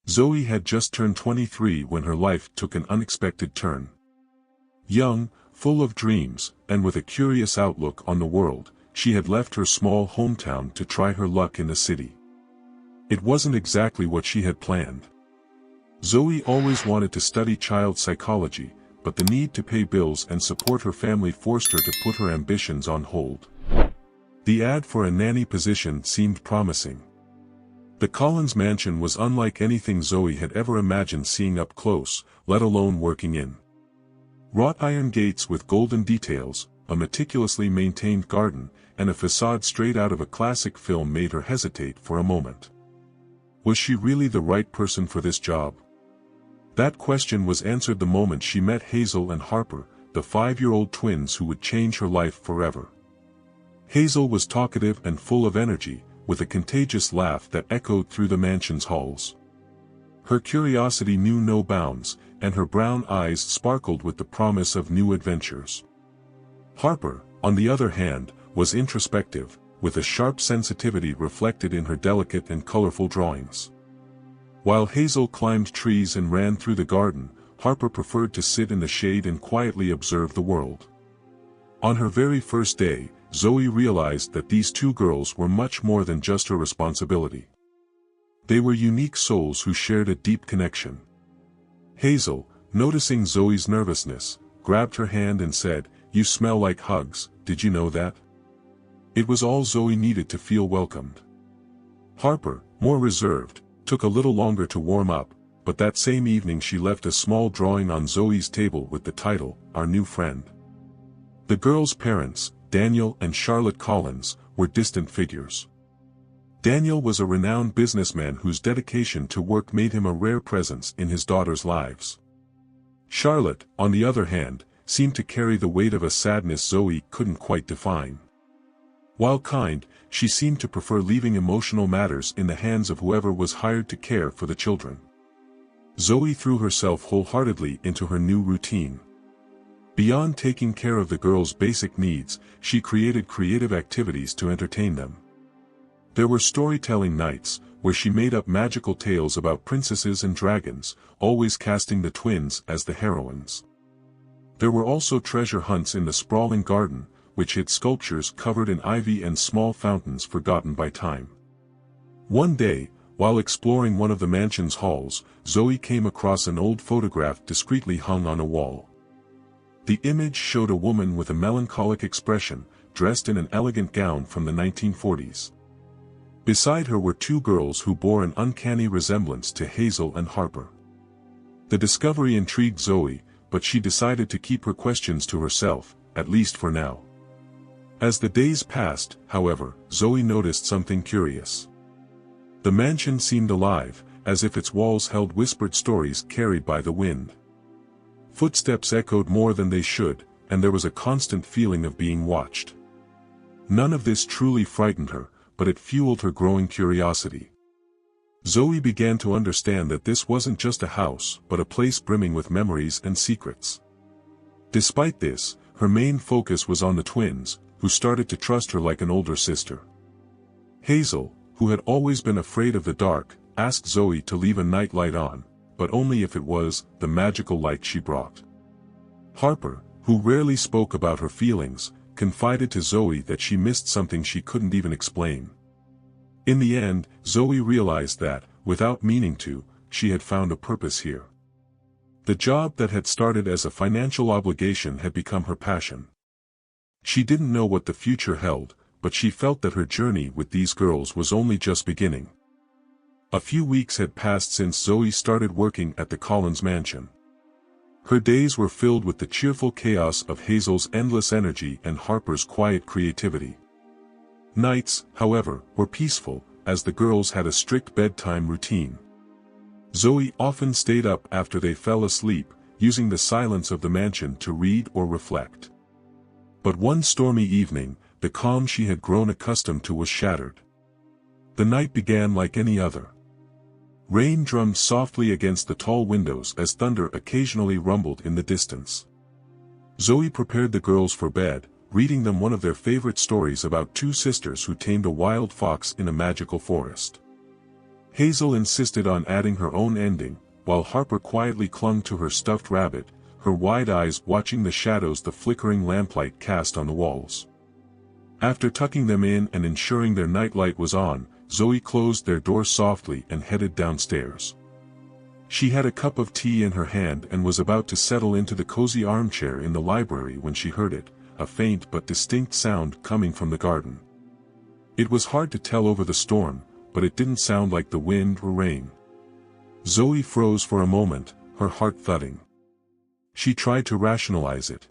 Zoe had just turned 23 when her life took an unexpected turn. Young, full of dreams, and with a curious outlook on the world, she had left her small hometown to try her luck in the city. It wasn't exactly what she had planned. Zoe always wanted to study child psychology, but the need to pay bills and support her family forced her to put her ambitions on hold. The ad for a nanny position seemed promising. The Collins mansion was unlike anything Zoe had ever imagined seeing up close, let alone working in. Wrought iron gates with golden details, a meticulously maintained garden, and a facade straight out of a classic film made her hesitate for a moment. Was she really the right person for this job? That question was answered the moment she met Hazel and Harper, the 5-year-old twins who would change her life forever. Hazel was talkative and full of energy, with a contagious laugh that echoed through the mansion's halls. Her curiosity knew no bounds, and her brown eyes sparkled with the promise of new adventures. Harper, on the other hand, was introspective, with a sharp sensitivity reflected in her delicate and colorful drawings. While Hazel climbed trees and ran through the garden, Harper preferred to sit in the shade and quietly observe the world. On her very first day, Zoe realized that these two girls were much more than just her responsibility. They were unique souls who shared a deep connection. Hazel, noticing Zoe's nervousness, grabbed her hand and said, "You smell like hugs, did you know that?" It was all Zoe needed to feel welcomed. Harper, more reserved, took a little longer to warm up, but that same evening she left a small drawing on Zoe's table with the title, "Our New Friend." The girls' parents, Daniel and Charlotte Collins, were distant figures. Daniel was a renowned businessman whose dedication to work made him a rare presence in his daughters' lives. Charlotte, on the other hand, seemed to carry the weight of a sadness Zoe couldn't quite define. While kind, she seemed to prefer leaving emotional matters in the hands of whoever was hired to care for the children. Zoe threw herself wholeheartedly into her new routine. Beyond taking care of the girls' basic needs, she created creative activities to entertain them. There were storytelling nights, where she made up magical tales about princesses and dragons, always casting the twins as the heroines. There were also treasure hunts in the sprawling garden, which hid sculptures covered in ivy and small fountains forgotten by time. One day, while exploring one of the mansion's halls, Zoe came across an old photograph discreetly hung on a wall. The image showed a woman with a melancholic expression, dressed in an elegant gown from the 1940s. Beside her were two girls who bore an uncanny resemblance to Hazel and Harper. The discovery intrigued Zoe, but she decided to keep her questions to herself, at least for now. As the days passed, however, Zoe noticed something curious. The mansion seemed alive, as if its walls held whispered stories carried by the wind. Footsteps echoed more than they should, and there was a constant feeling of being watched. None of this truly frightened her, but it fueled her growing curiosity. Zoe began to understand that this wasn't just a house, but a place brimming with memories and secrets. Despite this, her main focus was on the twins, who started to trust her like an older sister. Hazel, who had always been afraid of the dark, asked Zoe to leave a night light on, but only if it was the magical light she brought. Harper, who rarely spoke about her feelings, confided to Zoe that she missed something she couldn't even explain. In the end, Zoe realized that, without meaning to, she had found a purpose here. The job that had started as a financial obligation had become her passion. She didn't know what the future held, but she felt that her journey with these girls was only just beginning. A few weeks had passed since Zoe started working at the Collins mansion. Her days were filled with the cheerful chaos of Hazel's endless energy and Harper's quiet creativity. Nights, however, were peaceful, as the girls had a strict bedtime routine. Zoe often stayed up after they fell asleep, using the silence of the mansion to read or reflect. But one stormy evening, the calm she had grown accustomed to was shattered. The night began like any other. Rain drummed softly against the tall windows as thunder occasionally rumbled in the distance. Zoe prepared the girls for bed, reading them one of their favorite stories about two sisters who tamed a wild fox in a magical forest. Hazel insisted on adding her own ending, while Harper quietly clung to her stuffed rabbit, her wide eyes watching the shadows the flickering lamplight cast on the walls. After tucking them in and ensuring their nightlight was on, Zoe closed their door softly and headed downstairs. She had a cup of tea in her hand and was about to settle into the cozy armchair in the library when she heard it, a faint but distinct sound coming from the garden. It was hard to tell over the storm, but it didn't sound like the wind or rain. Zoe froze for a moment, her heart thudding. She tried to rationalize it.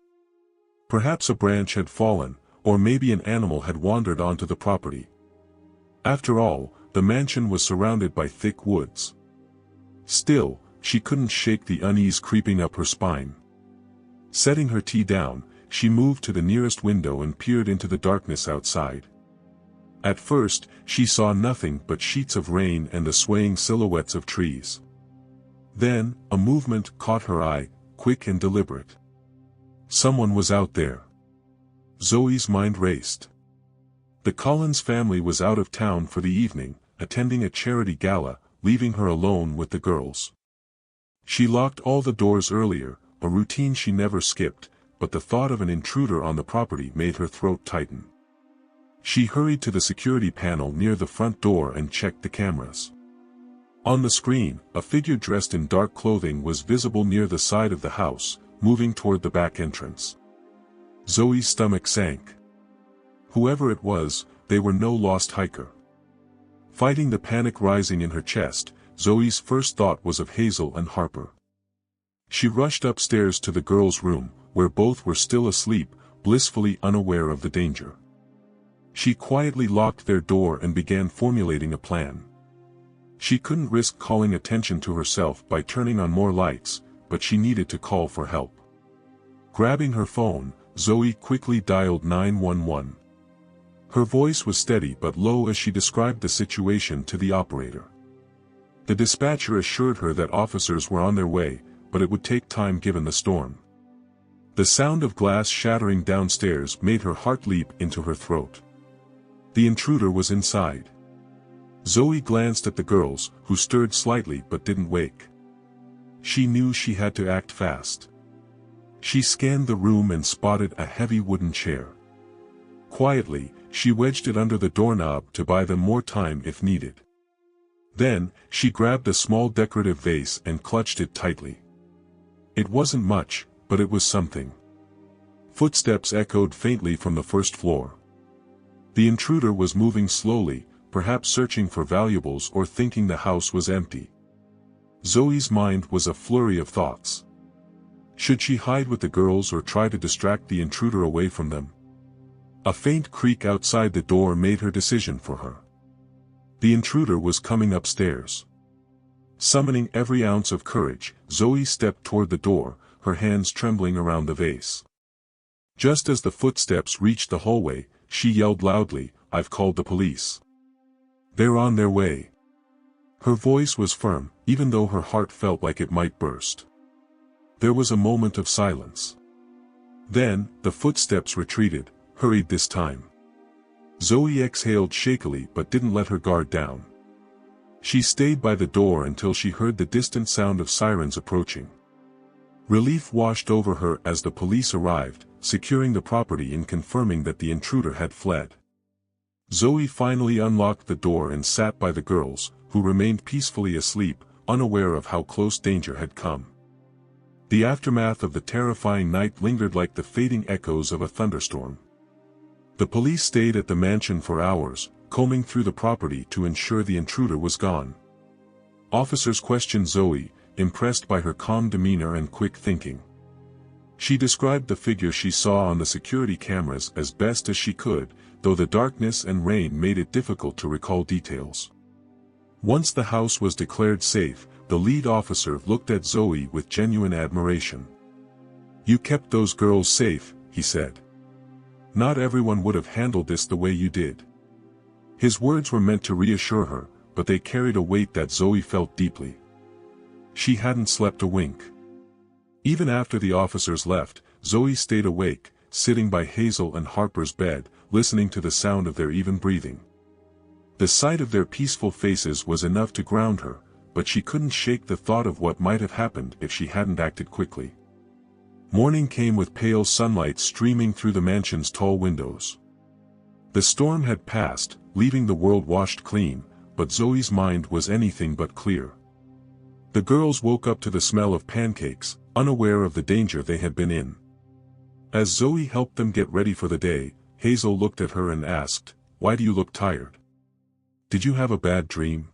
Perhaps a branch had fallen, or maybe an animal had wandered onto the property. After all, the mansion was surrounded by thick woods. Still, she couldn't shake the unease creeping up her spine. Setting her tea down, she moved to the nearest window and peered into the darkness outside. At first, she saw nothing but sheets of rain and the swaying silhouettes of trees. Then, a movement caught her eye, quick and deliberate. Someone was out there. Zoe's mind raced. The Collins family was out of town for the evening, attending a charity gala, leaving her alone with the girls. She locked all the doors earlier, a routine she never skipped, but the thought of an intruder on the property made her throat tighten. She hurried to the security panel near the front door and checked the cameras. On the screen, a figure dressed in dark clothing was visible near the side of the house, moving toward the back entrance. Zoe's stomach sank. Whoever it was, they were no lost hiker. Fighting the panic rising in her chest, Zoe's first thought was of Hazel and Harper. She rushed upstairs to the girls' room, where both were still asleep, blissfully unaware of the danger. She quietly locked their door and began formulating a plan. She couldn't risk calling attention to herself by turning on more lights, but she needed to call for help. Grabbing her phone, Zoe quickly dialed 911. Her voice was steady but low as she described the situation to the operator. The dispatcher assured her that officers were on their way, but it would take time given the storm. The sound of glass shattering downstairs made her heart leap into her throat. The intruder was inside. Zoe glanced at the girls, who stirred slightly but didn't wake. She knew she had to act fast. She scanned the room and spotted a heavy wooden chair. Quietly, she wedged it under the doorknob to buy them more time if needed. Then, she grabbed a small decorative vase and clutched it tightly. It wasn't much, but it was something. Footsteps echoed faintly from the first floor. The intruder was moving slowly, perhaps searching for valuables or thinking the house was empty. Zoe's mind was a flurry of thoughts. Should she hide with the girls or try to distract the intruder away from them? A faint creak outside the door made her decision for her. The intruder was coming upstairs. Summoning every ounce of courage, Zoe stepped toward the door, her hands trembling around the vase. Just as the footsteps reached the hallway, she yelled loudly, "I've called the police. They're on their way." Her voice was firm, even though her heart felt like it might burst. There was a moment of silence. Then, the footsteps retreated, hurried this time. Zoe exhaled shakily but didn't let her guard down. She stayed by the door until she heard the distant sound of sirens approaching. Relief washed over her as the police arrived, securing the property and confirming that the intruder had fled. Zoe finally unlocked the door and sat by the girls, who remained peacefully asleep, unaware of how close danger had come. The aftermath of the terrifying night lingered like the fading echoes of a thunderstorm. The police stayed at the mansion for hours, combing through the property to ensure the intruder was gone. Officers questioned Zoe, impressed by her calm demeanor and quick thinking. She described the figure she saw on the security cameras as best as she could, though the darkness and rain made it difficult to recall details. Once the house was declared safe, the lead officer looked at Zoe with genuine admiration. "You kept those girls safe," he said. "Not everyone would have handled this the way you did." His words were meant to reassure her, but they carried a weight that Zoe felt deeply. She hadn't slept a wink. Even after the officers left, Zoe stayed awake, sitting by Hazel and Harper's bed, listening to the sound of their even breathing. The sight of their peaceful faces was enough to ground her, but she couldn't shake the thought of what might have happened if she hadn't acted quickly. Morning came with pale sunlight streaming through the mansion's tall windows. The storm had passed, leaving the world washed clean, but Zoe's mind was anything but clear. The girls woke up to the smell of pancakes, unaware of the danger they had been in. As Zoe helped them get ready for the day, Hazel looked at her and asked, "Why do you look tired? Did you have a bad dream?"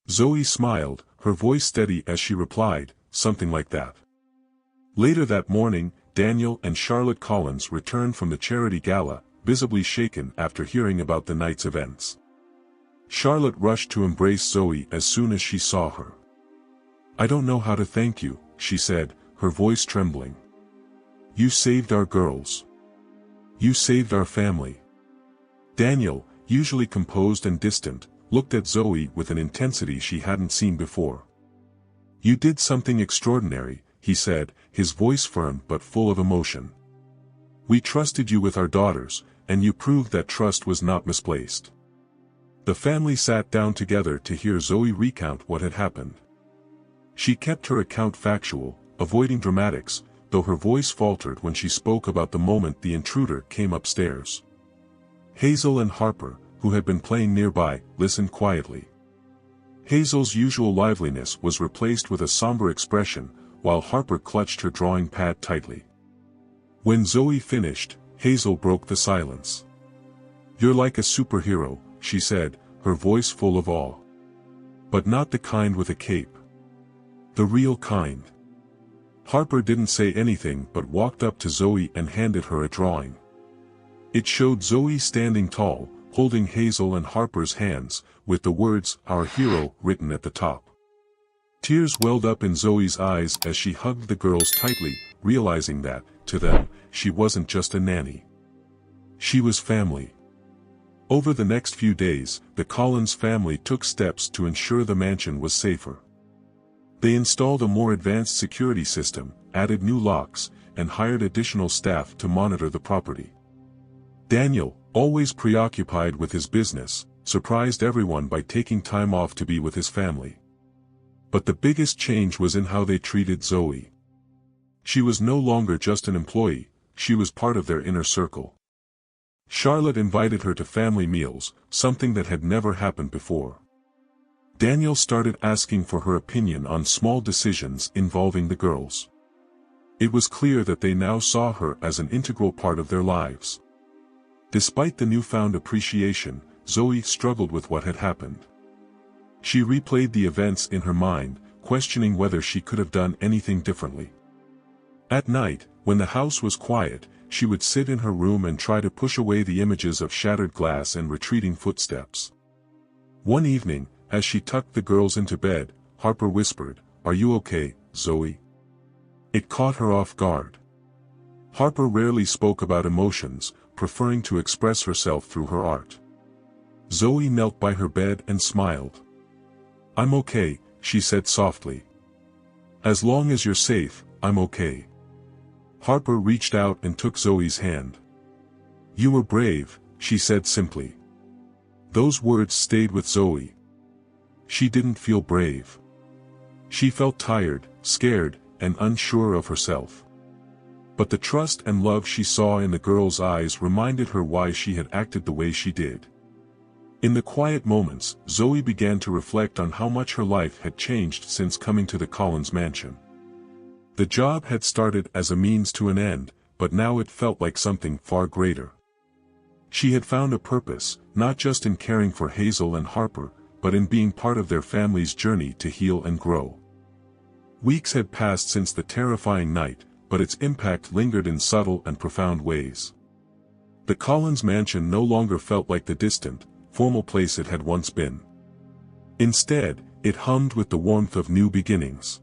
Zoe smiled, her voice steady as she replied, "Something like that." Later that morning, Daniel and Charlotte Collins returned from the charity gala, visibly shaken after hearing about the night's events. Charlotte rushed to embrace Zoe as soon as she saw her. "I don't know how to thank you," she said, her voice trembling. "You saved our girls. You saved our family." Daniel, usually composed and distant, looked at Zoe with an intensity she hadn't seen before. "You did something extraordinary," he said, his voice firm but full of emotion. "We trusted you with our daughters, and you proved that trust was not misplaced." The family sat down together to hear Zoe recount what had happened. She kept her account factual, avoiding dramatics, though her voice faltered when she spoke about the moment the intruder came upstairs. Hazel and Harper, who had been playing nearby, listened quietly. Hazel's usual liveliness was replaced with a somber expression, while Harper clutched her drawing pad tightly. When Zoe finished, Hazel broke the silence. "You're like a superhero," she said, her voice full of awe. "But not the kind with a cape. The real kind." Harper didn't say anything but walked up to Zoe and handed her a drawing. It showed Zoe standing tall, holding Hazel and Harper's hands, with the words, "Our hero," written at the top. Tears welled up in Zoe's eyes as she hugged the girls tightly, realizing that, to them, she wasn't just a nanny. She was family. Over the next few days, the Collins family took steps to ensure the mansion was safer. They installed a more advanced security system, added new locks, and hired additional staff to monitor the property. Daniel, always preoccupied with his business, surprised everyone by taking time off to be with his family. But the biggest change was in how they treated Zoe. She was no longer just an employee, she was part of their inner circle. Charlotte invited her to family meals, something that had never happened before. Daniel started asking for her opinion on small decisions involving the girls. It was clear that they now saw her as an integral part of their lives. Despite the newfound appreciation, Zoe struggled with what had happened. She replayed the events in her mind, questioning whether she could have done anything differently. At night, when the house was quiet, she would sit in her room and try to push away the images of shattered glass and retreating footsteps. One evening, as she tucked the girls into bed, Harper whispered, "Are you okay, Zoe?" It caught her off guard. Harper rarely spoke about emotions, preferring to express herself through her art. Zoe knelt by her bed and smiled. "I'm okay," she said softly. "As long as you're safe, I'm okay." Harper reached out and took Zoe's hand. "You were brave," she said simply. Those words stayed with Zoe. She didn't feel brave. She felt tired, scared, and unsure of herself. But the trust and love she saw in the girl's eyes reminded her why she had acted the way she did. In the quiet moments, Zoe began to reflect on how much her life had changed since coming to the Collins mansion. The job had started as a means to an end, but now it felt like something far greater. She had found a purpose, not just in caring for Hazel and Harper, but in being part of their family's journey to heal and grow. Weeks had passed since the terrifying night, but its impact lingered in subtle and profound ways. The Collins mansion no longer felt like the distant, formal place it had once been. Instead, it hummed with the warmth of new beginnings.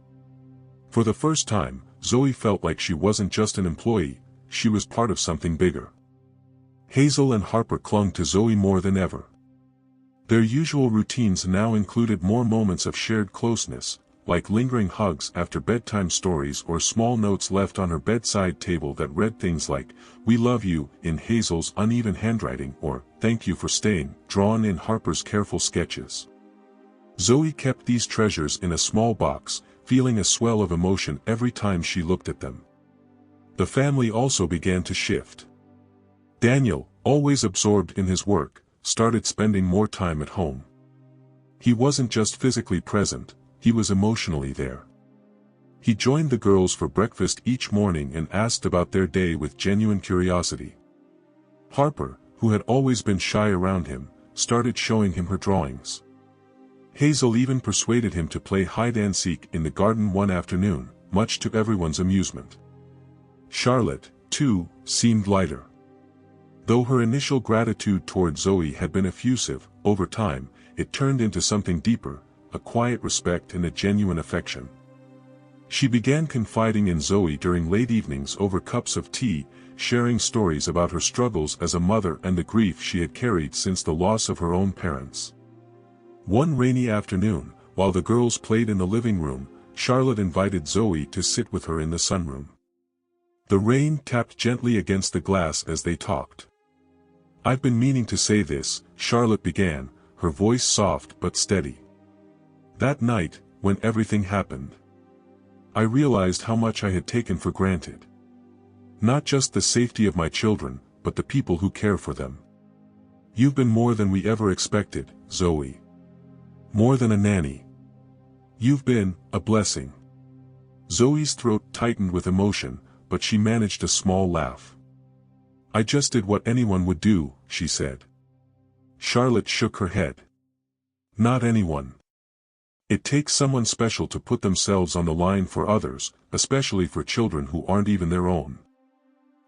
For the first time, Zoe felt like she wasn't just an employee, she was part of something bigger. Hazel and Harper clung to Zoe more than ever. Their usual routines now included more moments of shared closeness, like lingering hugs after bedtime stories or small notes left on her bedside table that read things like, "We love you," in Hazel's uneven handwriting, or "Thank you for staying," drawn in Harper's careful sketches. Zoe kept these treasures in a small box, feeling a swell of emotion every time she looked at them. The family also began to shift. Daniel, always absorbed in his work, started spending more time at home. He wasn't just physically present, he was emotionally there. He joined the girls for breakfast each morning and asked about their day with genuine curiosity. Harper, who had always been shy around him, started showing him her drawings. Hazel even persuaded him to play hide-and-seek in the garden one afternoon, much to everyone's amusement. Charlotte, too, seemed lighter. Though her initial gratitude toward Zoe had been effusive, over time, it turned into something deeper, a quiet respect and a genuine affection. She began confiding in Zoe during late evenings over cups of tea, sharing stories about her struggles as a mother and the grief she had carried since the loss of her own parents. One rainy afternoon, while the girls played in the living room, Charlotte invited Zoe to sit with her in the sunroom. The rain tapped gently against the glass as they talked. "I've been meaning to say this," Charlotte began, her voice soft but steady. "That night, when everything happened, I realized how much I had taken for granted. Not just the safety of my children, but the people who care for them. You've been more than we ever expected, Zoe. More than a nanny. You've been a blessing." Zoe's throat tightened with emotion, but she managed a small laugh. "I just did what anyone would do," she said. Charlotte shook her head. "Not anyone. It takes someone special to put themselves on the line for others, especially for children who aren't even their own."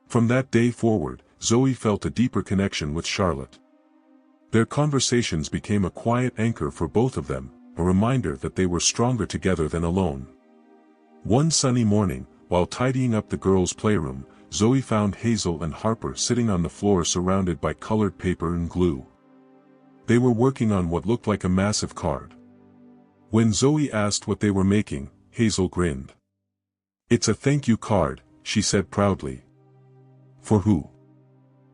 From that day forward, Zoe felt a deeper connection with Charlotte. Their conversations became a quiet anchor for both of them, a reminder that they were stronger together than alone. One sunny morning, while tidying up the girls' playroom, Zoe found Hazel and Harper sitting on the floor surrounded by colored paper and glue. They were working on what looked like a massive card. When Zoe asked what they were making, Hazel grinned. "It's a thank you card," she said proudly. "For who?"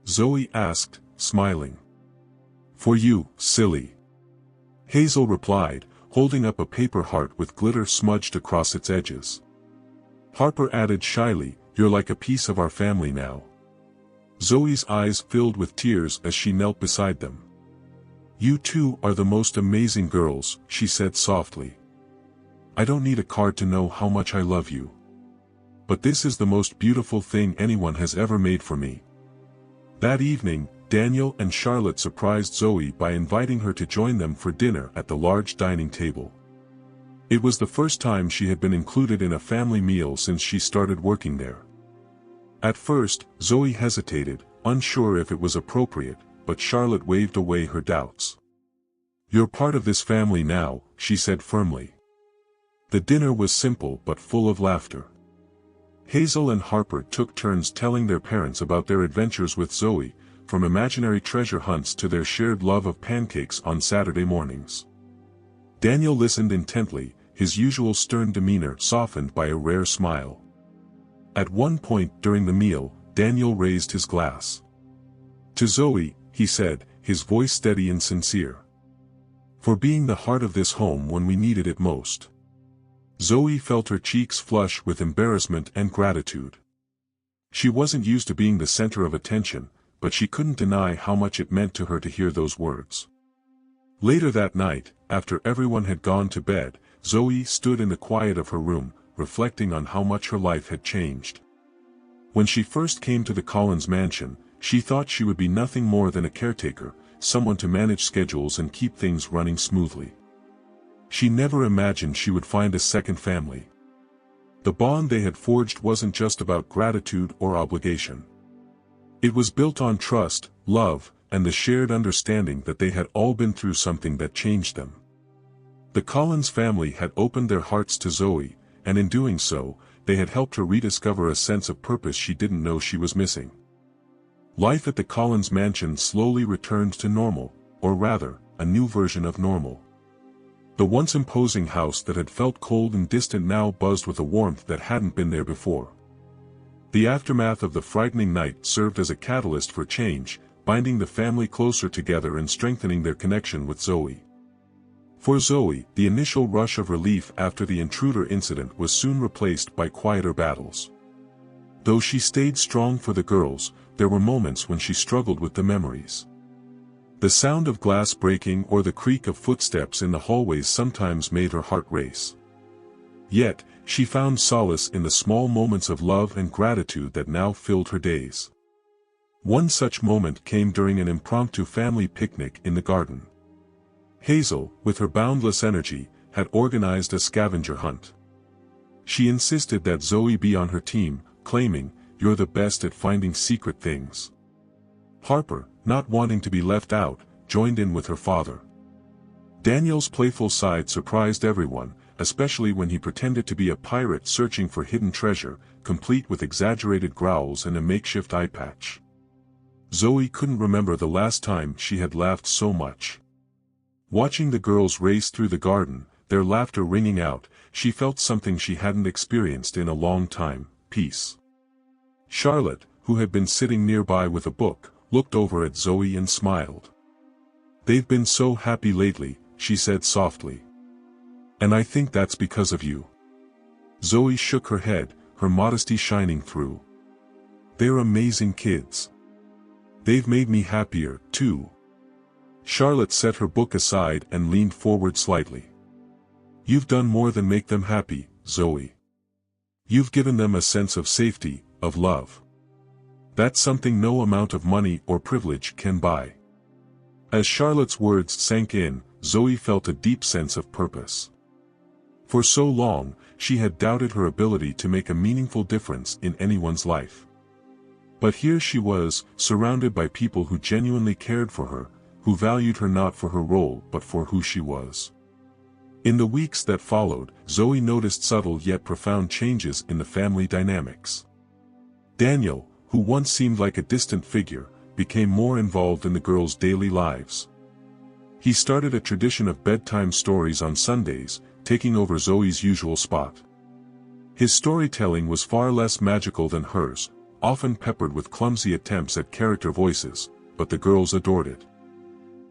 Zoe asked, smiling. "For you, silly," Hazel replied, holding up a paper heart with glitter smudged across its edges. Harper added shyly, "You're like a piece of our family now." Zoe's eyes filled with tears as she knelt beside them. "You two are the most amazing girls," she said softly. "I don't need a card to know how much I love you. But this is the most beautiful thing anyone has ever made for me." That evening, Daniel and Charlotte surprised Zoe by inviting her to join them for dinner at the large dining table. It was the first time she had been included in a family meal since she started working there. At first, Zoe hesitated, unsure if it was appropriate, but Charlotte waved away her doubts. "You're part of this family now," she said firmly. The dinner was simple but full of laughter. Hazel and Harper took turns telling their parents about their adventures with Zoe, from imaginary treasure hunts to their shared love of pancakes on Saturday mornings. Daniel listened intently, his usual stern demeanor softened by a rare smile. At one point during the meal, Daniel raised his glass. "To Zoe," he said, his voice steady and sincere. "For being the heart of this home when we needed it most." Zoe felt her cheeks flush with embarrassment and gratitude. She wasn't used to being the center of attention, but she couldn't deny how much it meant to her to hear those words. Later that night, after everyone had gone to bed, Zoe stood in the quiet of her room, reflecting on how much her life had changed. When she first came to the Collins mansion, she thought she would be nothing more than a caretaker, someone to manage schedules and keep things running smoothly. She never imagined she would find a second family. The bond they had forged wasn't just about gratitude or obligation. It was built on trust, love, and the shared understanding that they had all been through something that changed them. The Collins family had opened their hearts to Zoe, and in doing so, they had helped her rediscover a sense of purpose she didn't know she was missing. Life at the Collins mansion slowly returned to normal, or rather, a new version of normal. The once imposing house that had felt cold and distant now buzzed with a warmth that hadn't been there before. The aftermath of the frightening night served as a catalyst for change, binding the family closer together and strengthening their connection with Zoe. For Zoe, the initial rush of relief after the intruder incident was soon replaced by quieter battles. Though she stayed strong for the girls, there were moments when she struggled with the memories. The sound of glass breaking or the creak of footsteps in the hallways sometimes made her heart race. Yet, she found solace in the small moments of love and gratitude that now filled her days. One such moment came during an impromptu family picnic in the garden. Hazel, with her boundless energy, had organized a scavenger hunt. She insisted that Zoe be on her team, claiming, "You're the best at finding secret things." Harper, not wanting to be left out, joined in with her father. Daniel's playful side surprised everyone, especially when he pretended to be a pirate searching for hidden treasure, complete with exaggerated growls and a makeshift eye patch. Zoe couldn't remember the last time she had laughed so much. Watching the girls race through the garden, their laughter ringing out, she felt something she hadn't experienced in a long time: peace. Charlotte, who had been sitting nearby with a book, looked over at Zoe and smiled. "They've been so happy lately," she said softly. "And I think that's because of you." Zoe shook her head, her modesty shining through. "They're amazing kids. They've made me happier, too." Charlotte set her book aside and leaned forward slightly. "You've done more than make them happy, Zoe. You've given them a sense of safety, of love. That's something no amount of money or privilege can buy." As Charlotte's words sank in, Zoe felt a deep sense of purpose. For so long, she had doubted her ability to make a meaningful difference in anyone's life. But here she was, surrounded by people who genuinely cared for her, who valued her not for her role but for who she was. In the weeks that followed, Zoe noticed subtle yet profound changes in the family dynamics. Daniel, who once seemed like a distant figure, became more involved in the girls' daily lives. He started a tradition of bedtime stories on Sundays, taking over Zoe's usual spot. His storytelling was far less magical than hers, often peppered with clumsy attempts at character voices, but the girls adored it.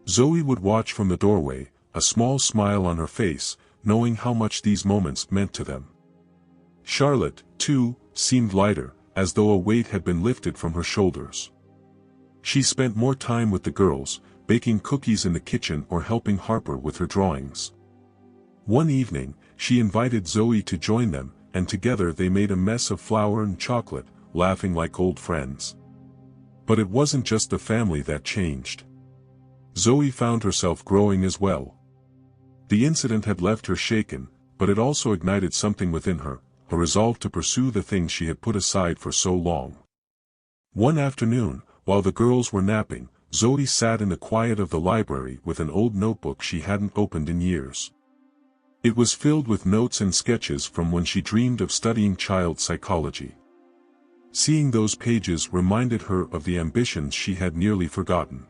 Zoe would watch from the doorway, a small smile on her face, knowing how much these moments meant to them. Charlotte, too, seemed lighter, as though a weight had been lifted from her shoulders. She spent more time with the girls, baking cookies in the kitchen or helping Harper with her drawings. One evening, she invited Zoe to join them, and together they made a mess of flour and chocolate, laughing like old friends. But it wasn't just the family that changed. Zoe found herself growing as well. The incident had left her shaken, but it also ignited something within her, a resolve to pursue the things she had put aside for so long. One afternoon, while the girls were napping, Zoe sat in the quiet of the library with an old notebook she hadn't opened in years. It was filled with notes and sketches from when she dreamed of studying child psychology. Seeing those pages reminded her of the ambitions she had nearly forgotten.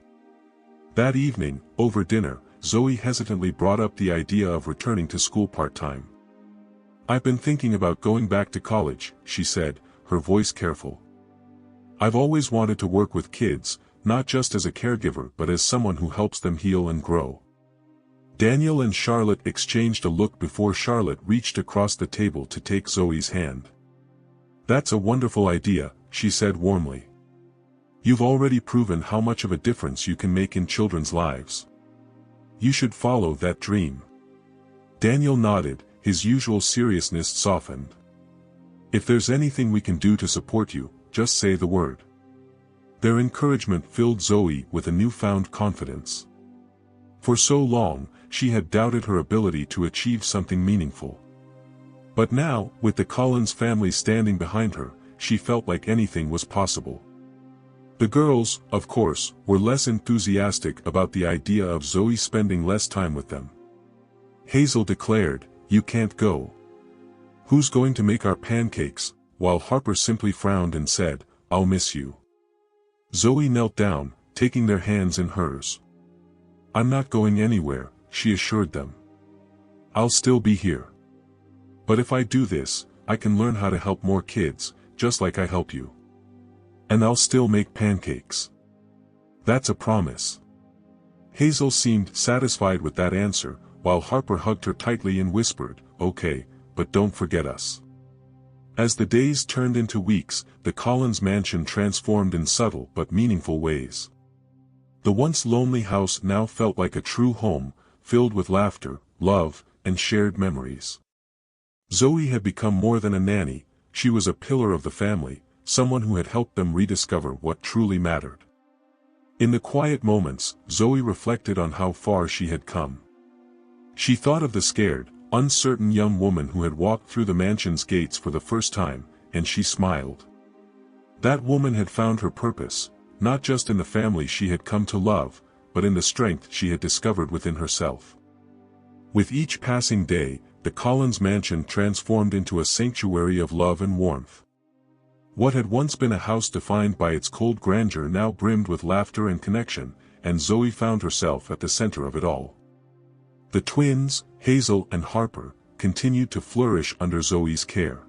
That evening, over dinner, Zoe hesitantly brought up the idea of returning to school part-time. "I've been thinking about going back to college," she said, her voice careful. "I've always wanted to work with kids, not just as a caregiver but as someone who helps them heal and grow." Daniel and Charlotte exchanged a look before Charlotte reached across the table to take Zoe's hand. "That's a wonderful idea," she said warmly. "You've already proven how much of a difference you can make in children's lives. You should follow that dream." Daniel nodded, his usual seriousness softened. "If there's anything we can do to support you, just say the word." Their encouragement filled Zoe with a newfound confidence. For so long, she had doubted her ability to achieve something meaningful. But now, with the Collins family standing behind her, she felt like anything was possible. The girls, of course, were less enthusiastic about the idea of Zoe spending less time with them. Hazel declared, "You can't go. Who's going to make our pancakes?" while Harper simply frowned and said, "I'll miss you." Zoe knelt down, taking their hands in hers. "I'm not going anywhere," she assured them. I'll still be here. But if I do this, I can learn how to help more kids, just like I help you. And I'll still make pancakes. That's a promise. Hazel seemed satisfied with that answer, while Harper hugged her tightly and whispered, "Okay, but don't forget us." As the days turned into weeks, the Collins mansion transformed in subtle but meaningful ways. The once lonely house now felt like a true home, filled with laughter, love, and shared memories. Zoe had become more than a nanny, she was a pillar of the family, someone who had helped them rediscover what truly mattered. In the quiet moments, Zoe reflected on how far she had come. She thought of the scared, uncertain young woman who had walked through the mansion's gates for the first time, and she smiled. That woman had found her purpose, not just in the family she had come to love, but in the strength she had discovered within herself. With each passing day, the Collins mansion transformed into a sanctuary of love and warmth. What had once been a house defined by its cold grandeur now brimmed with laughter and connection, and Zoe found herself at the center of it all. The twins, Hazel and Harper, continued to flourish under Zoe's care.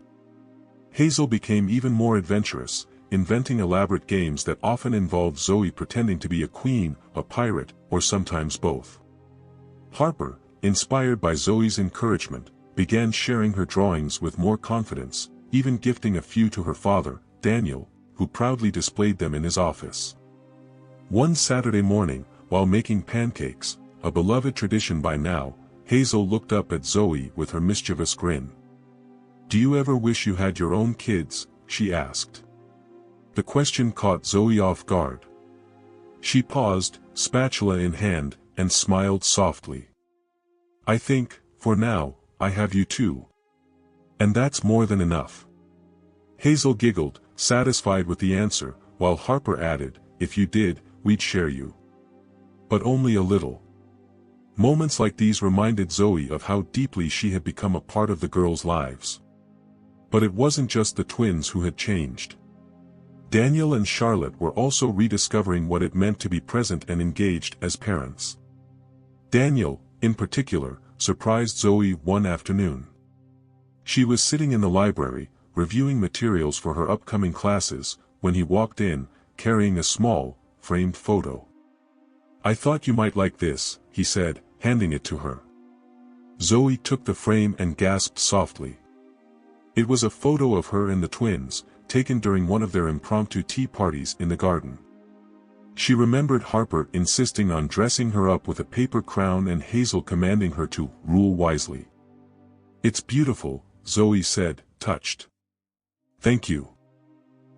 Hazel became even more adventurous, inventing elaborate games that often involved Zoe pretending to be a queen, a pirate, or sometimes both. Harper, inspired by Zoe's encouragement, began sharing her drawings with more confidence, even gifting a few to her father, Daniel, who proudly displayed them in his office. One Saturday morning, while making pancakes, a beloved tradition by now, Hazel looked up at Zoe with her mischievous grin. "Do you ever wish you had your own kids?" she asked. The question caught Zoe off guard. She paused, spatula in hand, and smiled softly. "I think, for now, I have you too. And that's more than enough." Hazel giggled, satisfied with the answer, while Harper added, "If you did, we'd share you. But only a little." Moments like these reminded Zoe of how deeply she had become a part of the girls' lives. But it wasn't just the twins who had changed. Daniel and Charlotte were also rediscovering what it meant to be present and engaged as parents. Daniel, in particular, surprised Zoe one afternoon. She was sitting in the library, reviewing materials for her upcoming classes, when he walked in, carrying a small, framed photo. "I thought you might like this," he said, handing it to her. Zoe took the frame and gasped softly. It was a photo of her and the twins, taken during one of their impromptu tea parties in the garden. She remembered Harper insisting on dressing her up with a paper crown and Hazel commanding her to rule wisely. "It's beautiful," Zoe said, touched. "Thank you."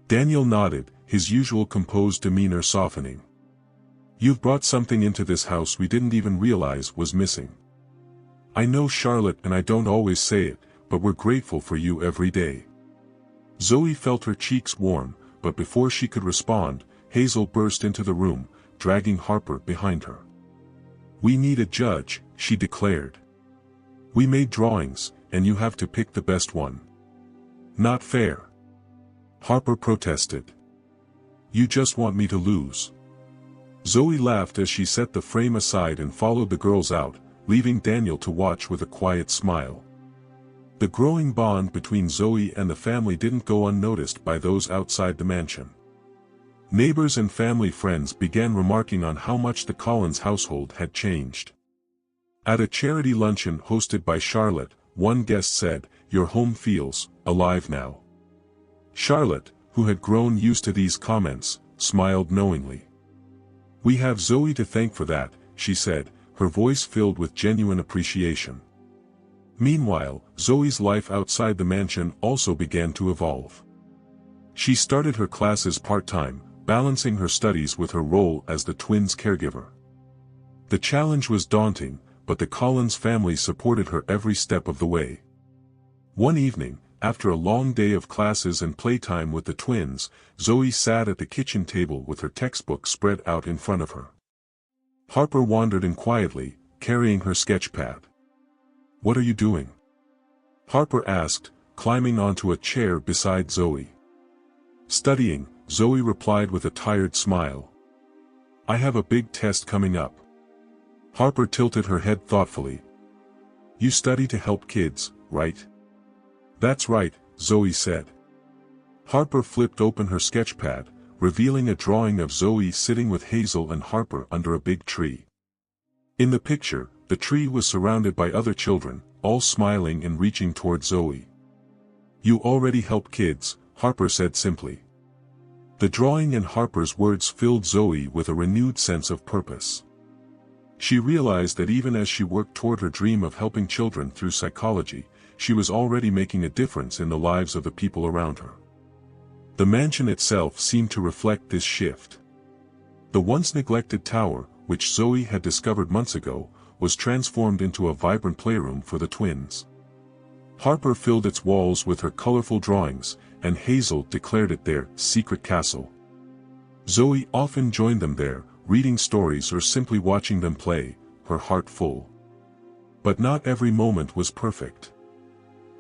Daniel nodded, his usual composed demeanor softening. "You've brought something into this house we didn't even realize was missing. I know, Charlotte, and I don't always say it, but we're grateful for you every day." Zoe felt her cheeks warm, but before she could respond, Hazel burst into the room, dragging Harper behind her. "We need a judge," she declared. "We made drawings, and you have to pick the best one." "Not fair," Harper protested. "You just want me to lose." Zoe laughed as she set the frame aside and followed the girls out, leaving Daniel to watch with a quiet smile. The growing bond between Zoe and the family didn't go unnoticed by those outside the mansion. Neighbors and family friends began remarking on how much the Collins household had changed. At a charity luncheon hosted by Charlotte, one guest said, "Your home feels alive now." Charlotte, who had grown used to these comments, smiled knowingly. "We have Zoe to thank for that," she said, her voice filled with genuine appreciation. Meanwhile, Zoe's life outside the mansion also began to evolve. She started her classes part-time, balancing her studies with her role as the twins' caregiver. The challenge was daunting, but the Collins family supported her every step of the way. One evening, after a long day of classes and playtime with the twins, Zoe sat at the kitchen table with her textbook spread out in front of her. Harper wandered in quietly, carrying her sketchpad. "What are you doing?" Harper asked, climbing onto a chair beside Zoe. "Studying," Zoe replied with a tired smile. "I have a big test coming up." Harper tilted her head thoughtfully. You study to help kids, right? That's right, Zoe said. Harper flipped open her sketchpad, revealing a drawing of Zoe sitting with Hazel and Harper under a big tree. In the picture, the tree was surrounded by other children, all smiling and reaching toward Zoe. You already help kids, Harper said simply. The drawing and Harper's words filled Zoe with a renewed sense of purpose. She realized that even as she worked toward her dream of helping children through psychology, she was already making a difference in the lives of the people around her. The mansion itself seemed to reflect this shift. The once neglected tower, which Zoe had discovered months ago, was transformed into a vibrant playroom for the twins. Harper filled its walls with her colorful drawings, and Hazel declared it their secret castle. Zoe often joined them there, reading stories or simply watching them play, her heart full. But not every moment was perfect.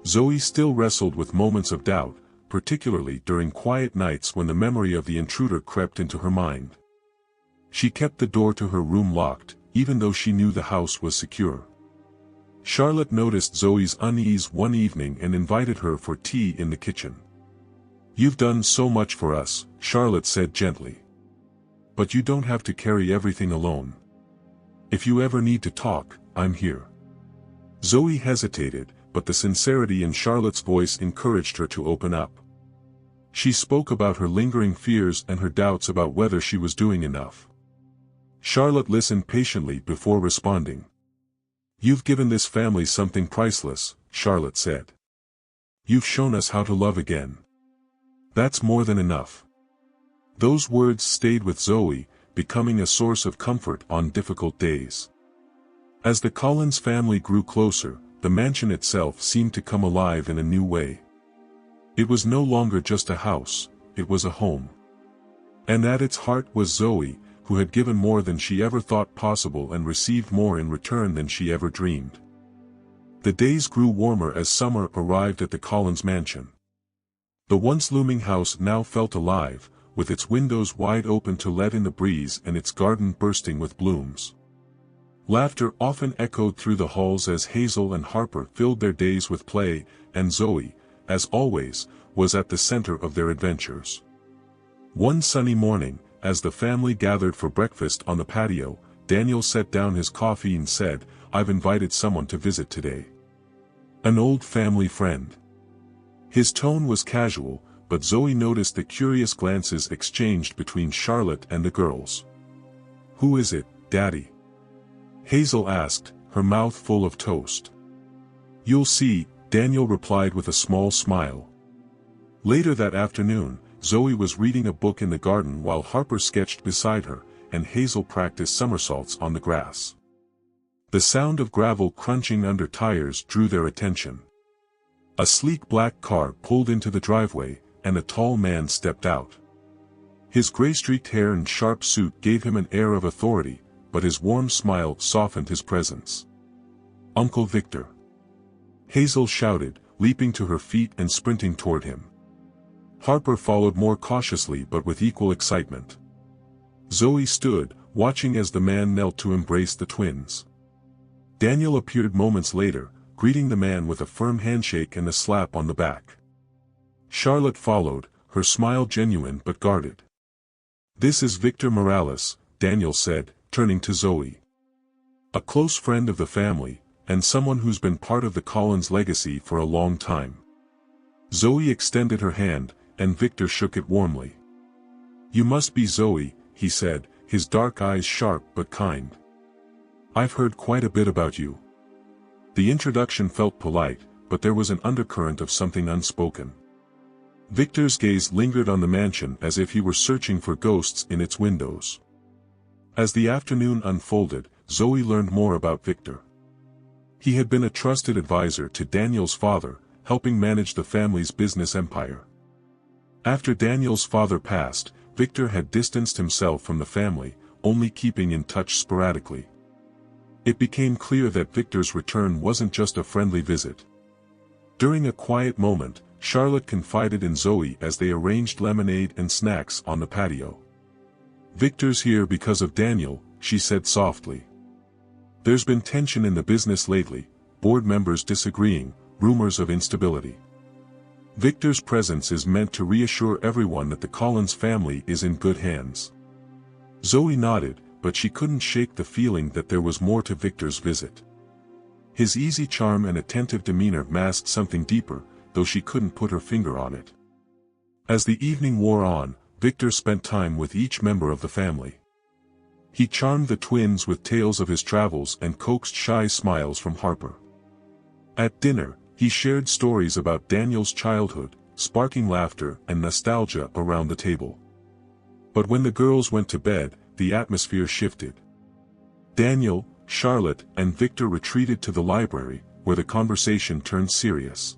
Zoe still wrestled with moments of doubt, particularly during quiet nights when the memory of the intruder crept into her mind. She kept the door to her room locked, even though she knew the house was secure. Charlotte noticed Zoe's unease one evening and invited her for tea in the kitchen. "You've done so much for us," Charlotte said gently. "But you don't have to carry everything alone. If you ever need to talk, I'm here." Zoe hesitated, but the sincerity in Charlotte's voice encouraged her to open up. She spoke about her lingering fears and her doubts about whether she was doing enough. Charlotte listened patiently before responding. "You've given this family something priceless," Charlotte said. "You've shown us how to love again. That's more than enough." Those words stayed with Zoe, becoming a source of comfort on difficult days. As the Collins family grew closer, the mansion itself seemed to come alive in a new way. It was no longer just a house, it was a home. And at its heart was Zoe, who had given more than she ever thought possible and received more in return than she ever dreamed. The days grew warmer as summer arrived at the Collins mansion. The once looming house now felt alive, with its windows wide open to let in the breeze and its garden bursting with blooms. Laughter often echoed through the halls as Hazel and Harper filled their days with play, and Zoe, as always, was at the center of their adventures. One sunny morning, as the family gathered for breakfast on the patio, Daniel set down his coffee and said, "I've invited someone to visit today. An old family friend." His tone was casual, but Zoe noticed the curious glances exchanged between Charlotte and the girls. "Who is it, Daddy?" Hazel asked, her mouth full of toast. "You'll see," Daniel replied with a small smile. Later that afternoon, Zoe was reading a book in the garden while Harper sketched beside her, and Hazel practiced somersaults on the grass. The sound of gravel crunching under tires drew their attention. A sleek black car pulled into the driveway, and a tall man stepped out. His gray-streaked hair and sharp suit gave him an air of authority, but his warm smile softened his presence. "Uncle Victor!" Hazel shouted, leaping to her feet and sprinting toward him. Harper followed more cautiously but with equal excitement. Zoe stood, watching as the man knelt to embrace the twins. Daniel appeared moments later, greeting the man with a firm handshake and a slap on the back. Charlotte followed, her smile genuine but guarded. "This is Victor Morales," Daniel said, turning to Zoe. "A close friend of the family, and someone who's been part of the Collins legacy for a long time." Zoe extended her hand, and Victor shook it warmly. "You must be Zoe," he said, his dark eyes sharp but kind. "I've heard quite a bit about you." The introduction felt polite, but there was an undercurrent of something unspoken. Victor's gaze lingered on the mansion as if he were searching for ghosts in its windows. As the afternoon unfolded, Zoe learned more about Victor. He had been a trusted advisor to Daniel's father, helping manage the family's business empire. After Daniel's father passed, Victor had distanced himself from the family, only keeping in touch sporadically. It became clear that Victor's return wasn't just a friendly visit. During a quiet moment, Charlotte confided in Zoe as they arranged lemonade and snacks on the patio. "Victor's here because of Daniel," she said softly. "There's been tension in the business lately, board members disagreeing, rumors of instability. Victor's presence is meant to reassure everyone that the Collins family is in good hands. Zoe nodded, but she couldn't shake the feeling that there was more to Victor's visit. His easy charm and attentive demeanor masked something deeper, though she couldn't put her finger on it. As the evening wore on, Victor spent time with each member of the family. He charmed the twins with tales of his travels and coaxed shy smiles from Harper. At dinner, he shared stories about Daniel's childhood, sparking laughter and nostalgia around the table. But when the girls went to bed, the atmosphere shifted. Daniel, Charlotte, and Victor retreated to the library, where the conversation turned serious.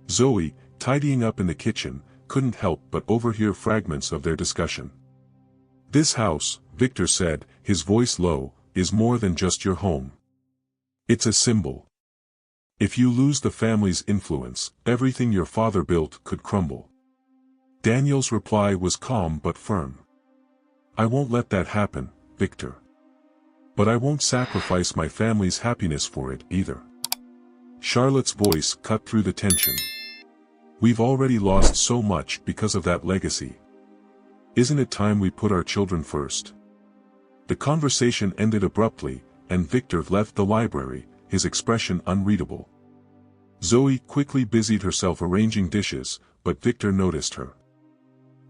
Zoe, tidying up in the kitchen, couldn't help but overhear fragments of their discussion. "This house," Victor said, his voice low, "is more than just your home. It's a symbol. If you lose the family's influence, everything your father built could crumble." Daniel's reply was calm but firm. "I won't let that happen, Victor. But I won't sacrifice my family's happiness for it either." Charlotte's voice cut through the tension. "We've already lost so much because of that legacy. Isn't it time we put our children first?" The conversation ended abruptly, and Victor left the library, his expression unreadable. Zoe quickly busied herself arranging dishes, but Victor noticed her.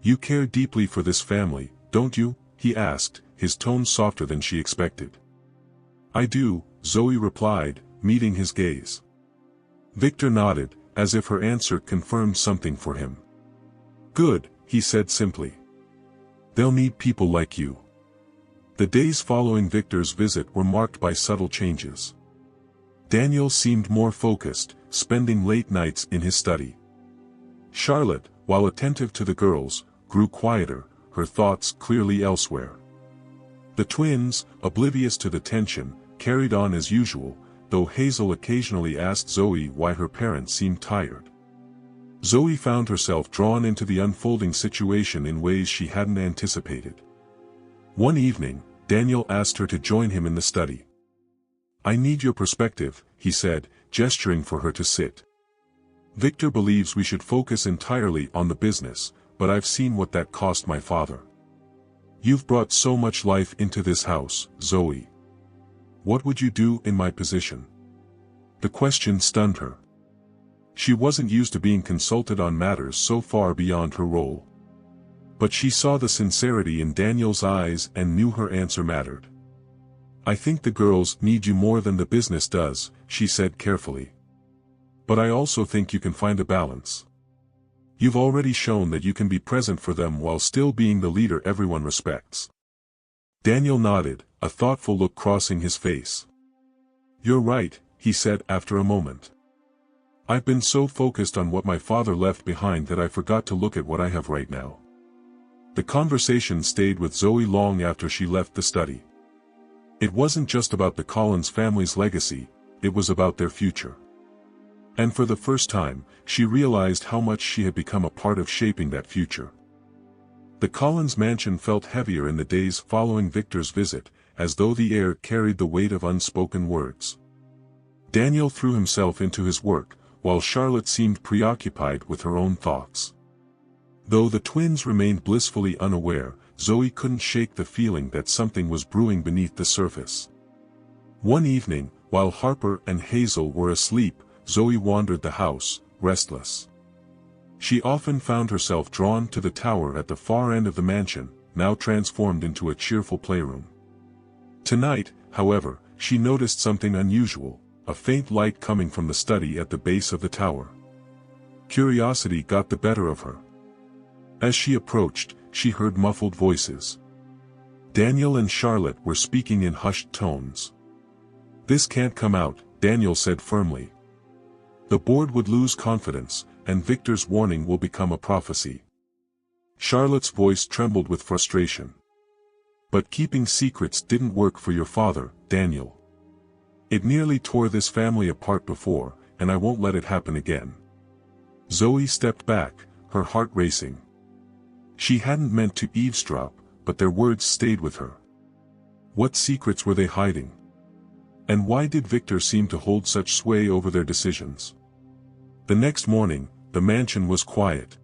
"You care deeply for this family, don't you?" he asked, his tone softer than she expected. "I do," Zoe replied, meeting his gaze. Victor nodded, as if her answer confirmed something for him. "Good," he said simply. "They'll need people like you." The days following Victor's visit were marked by subtle changes. Daniel seemed more focused, spending late nights in his study. Charlotte, while attentive to the girls, grew quieter, her thoughts clearly elsewhere. The twins, oblivious to the tension, carried on as usual, though Hazel occasionally asked Zoe why her parents seemed tired. Zoe found herself drawn into the unfolding situation in ways she hadn't anticipated. One evening, Daniel asked her to join him in the study. "I need your perspective," he said, gesturing for her to sit. "Victor believes we should focus entirely on the business, but I've seen what that cost my father. You've brought so much life into this house, Zoe. What would you do in my position?" The question stunned her. She wasn't used to being consulted on matters so far beyond her role. But she saw the sincerity in Daniel's eyes and knew her answer mattered. "I think the girls need you more than the business does," she said carefully. "But I also think you can find a balance. You've already shown that you can be present for them while still being the leader everyone respects." Daniel nodded, a thoughtful look crossing his face. "You're right," he said after a moment. "I've been so focused on what my father left behind that I forgot to look at what I have right now." The conversation stayed with Zoe long after she left the study. It wasn't just about the Collins family's legacy, it was about their future. And for the first time, she realized how much she had become a part of shaping that future. The Collins mansion felt heavier in the days following Victor's visit, as though the air carried the weight of unspoken words. Daniel threw himself into his work, while Charlotte seemed preoccupied with her own thoughts. Though the twins remained blissfully unaware, Zoe couldn't shake the feeling that something was brewing beneath the surface. One evening, while Harper and Hazel were asleep, Zoe wandered the house, restless. She often found herself drawn to the tower at the far end of the mansion, now transformed into a cheerful playroom. Tonight, however, she noticed something unusual, a faint light coming from the study at the base of the tower. Curiosity got the better of her. As she approached, she heard muffled voices. Daniel and Charlotte were speaking in hushed tones. "This can't come out," Daniel said firmly. "The board would lose confidence, and Victor's warning will become a prophecy." Charlotte's voice trembled with frustration. "But keeping secrets didn't work for your father, Daniel. It nearly tore this family apart before, and I won't let it happen again." Zoe stepped back, her heart racing. She hadn't meant to eavesdrop, but their words stayed with her. What secrets were they hiding? And why did Victor seem to hold such sway over their decisions? The next morning, the mansion was quiet.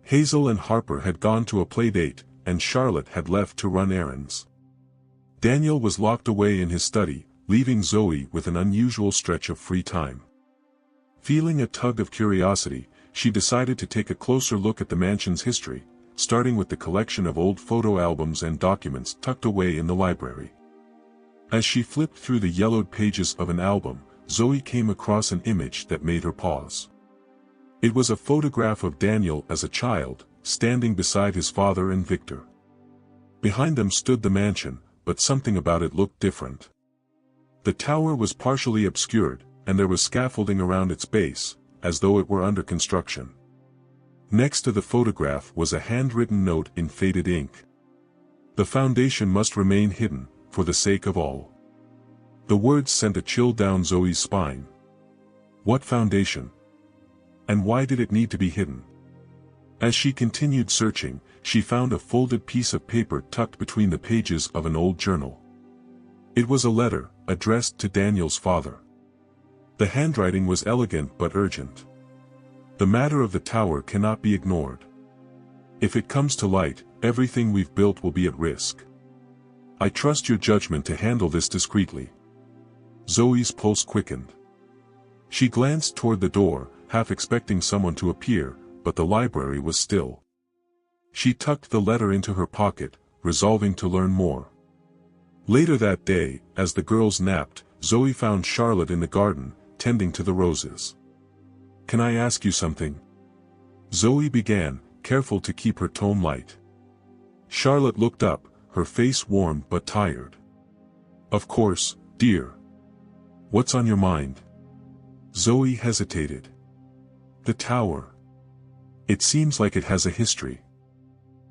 Hazel and Harper had gone to a play date, and Charlotte had left to run errands. Daniel was locked away in his study, leaving Zoe with an unusual stretch of free time. Feeling a tug of curiosity, she decided to take a closer look at the mansion's history, starting with the collection of old photo albums and documents tucked away in the library. As she flipped through the yellowed pages of an album, Zoe came across an image that made her pause. It was a photograph of Daniel as a child, standing beside his father and Victor. Behind them stood the mansion, but something about it looked different. The tower was partially obscured, and there was scaffolding around its base, as though it were under construction. Next to the photograph was a handwritten note in faded ink. The foundation must remain hidden, for the sake of all. The words sent a chill down Zoe's spine. What foundation? And why did it need to be hidden? As she continued searching, she found a folded piece of paper tucked between the pages of an old journal. It was a letter, addressed to Daniel's father. The handwriting was elegant but urgent. The matter of the tower cannot be ignored. If it comes to light, everything we've built will be at risk. I trust your judgment to handle this discreetly. Zoe's pulse quickened. She glanced toward the door, half expecting someone to appear, but the library was still. She tucked the letter into her pocket, resolving to learn more. Later that day, as the girls napped, Zoe found Charlotte in the garden, tending to the roses. Can I ask you something? Zoe began, careful to keep her tone light. Charlotte looked up, her face warm but tired. Of course, dear. What's on your mind? Zoe hesitated. The tower. It seems like it has a history.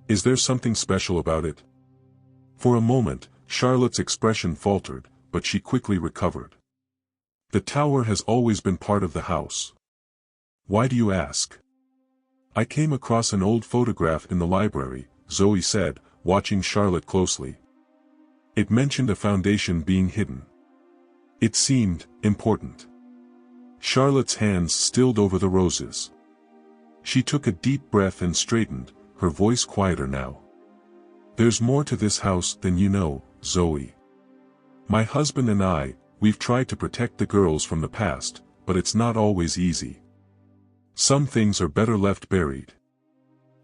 Is there something special about it? For a moment, Charlotte's expression faltered, but she quickly recovered. The tower has always been part of the house. Why do you ask? I came across an old photograph in the library, Zoe said, watching Charlotte closely. It mentioned a foundation being hidden. It seemed important. Charlotte's hands stilled over the roses. She took a deep breath and straightened, her voice quieter now. There's more to this house than you know, Zoe. My husband and I, we've tried to protect the girls from the past, but it's not always easy. Some things are better left buried.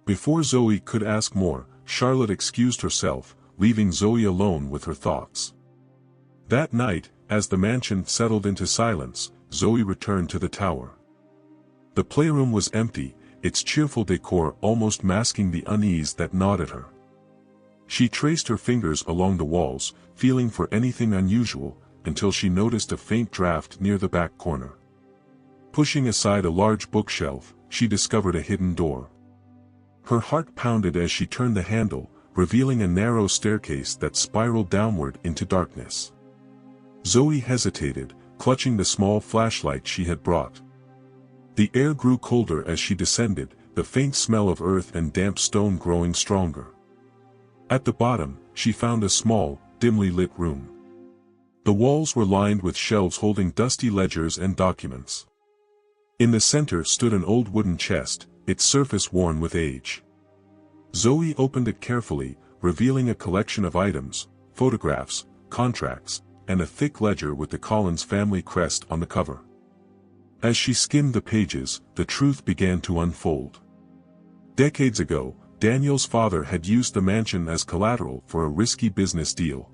Before Zoe could ask more, Charlotte excused herself, leaving Zoe alone with her thoughts. That night, as the mansion settled into silence, Zoe returned to the tower. The playroom was empty, its cheerful decor almost masking the unease that gnawed at her. She traced her fingers along the walls, feeling for anything unusual, until she noticed a faint draft near the back corner. Pushing aside a large bookshelf, she discovered a hidden door. Her heart pounded as she turned the handle, revealing a narrow staircase that spiraled downward into darkness. Zoe hesitated, clutching the small flashlight she had brought. The air grew colder as she descended, the faint smell of earth and damp stone growing stronger. At the bottom, she found a small, dimly lit room. The walls were lined with shelves holding dusty ledgers and documents. In the center stood an old wooden chest, its surface worn with age. Zoe opened it carefully, revealing a collection of items, photographs, contracts, and a thick ledger with the Collins family crest on the cover. As she skimmed the pages, the truth began to unfold. Decades ago, Daniel's father had used the mansion as collateral for a risky business deal.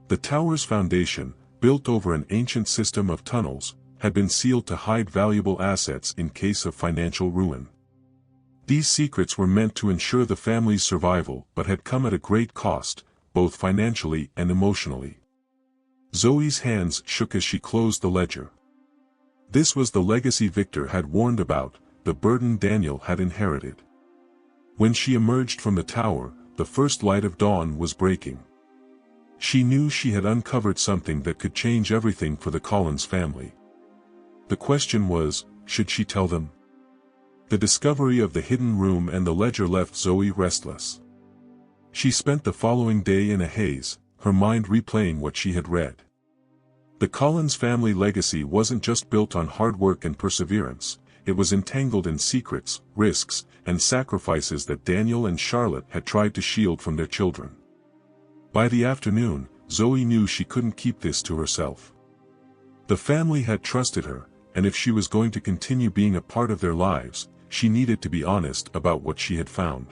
The tower's foundation, built over an ancient system of tunnels, had been sealed to hide valuable assets in case of financial ruin. These secrets were meant to ensure the family's survival but had come at a great cost, both financially and emotionally. Zoe's hands shook as she closed the ledger. This was the legacy Victor had warned about, the burden Daniel had inherited. When she emerged from the tower, the first light of dawn was breaking. She knew she had uncovered something that could change everything for the Collins family. The question was, should she tell them? The discovery of the hidden room and the ledger left Zoe restless. She spent the following day in a haze, her mind replaying what she had read. The Collins family legacy wasn't just built on hard work and perseverance, it was entangled in secrets, risks, and sacrifices that Daniel and Charlotte had tried to shield from their children. By the afternoon, Zoe knew she couldn't keep this to herself. The family had trusted her, and if she was going to continue being a part of their lives, she needed to be honest about what she had found.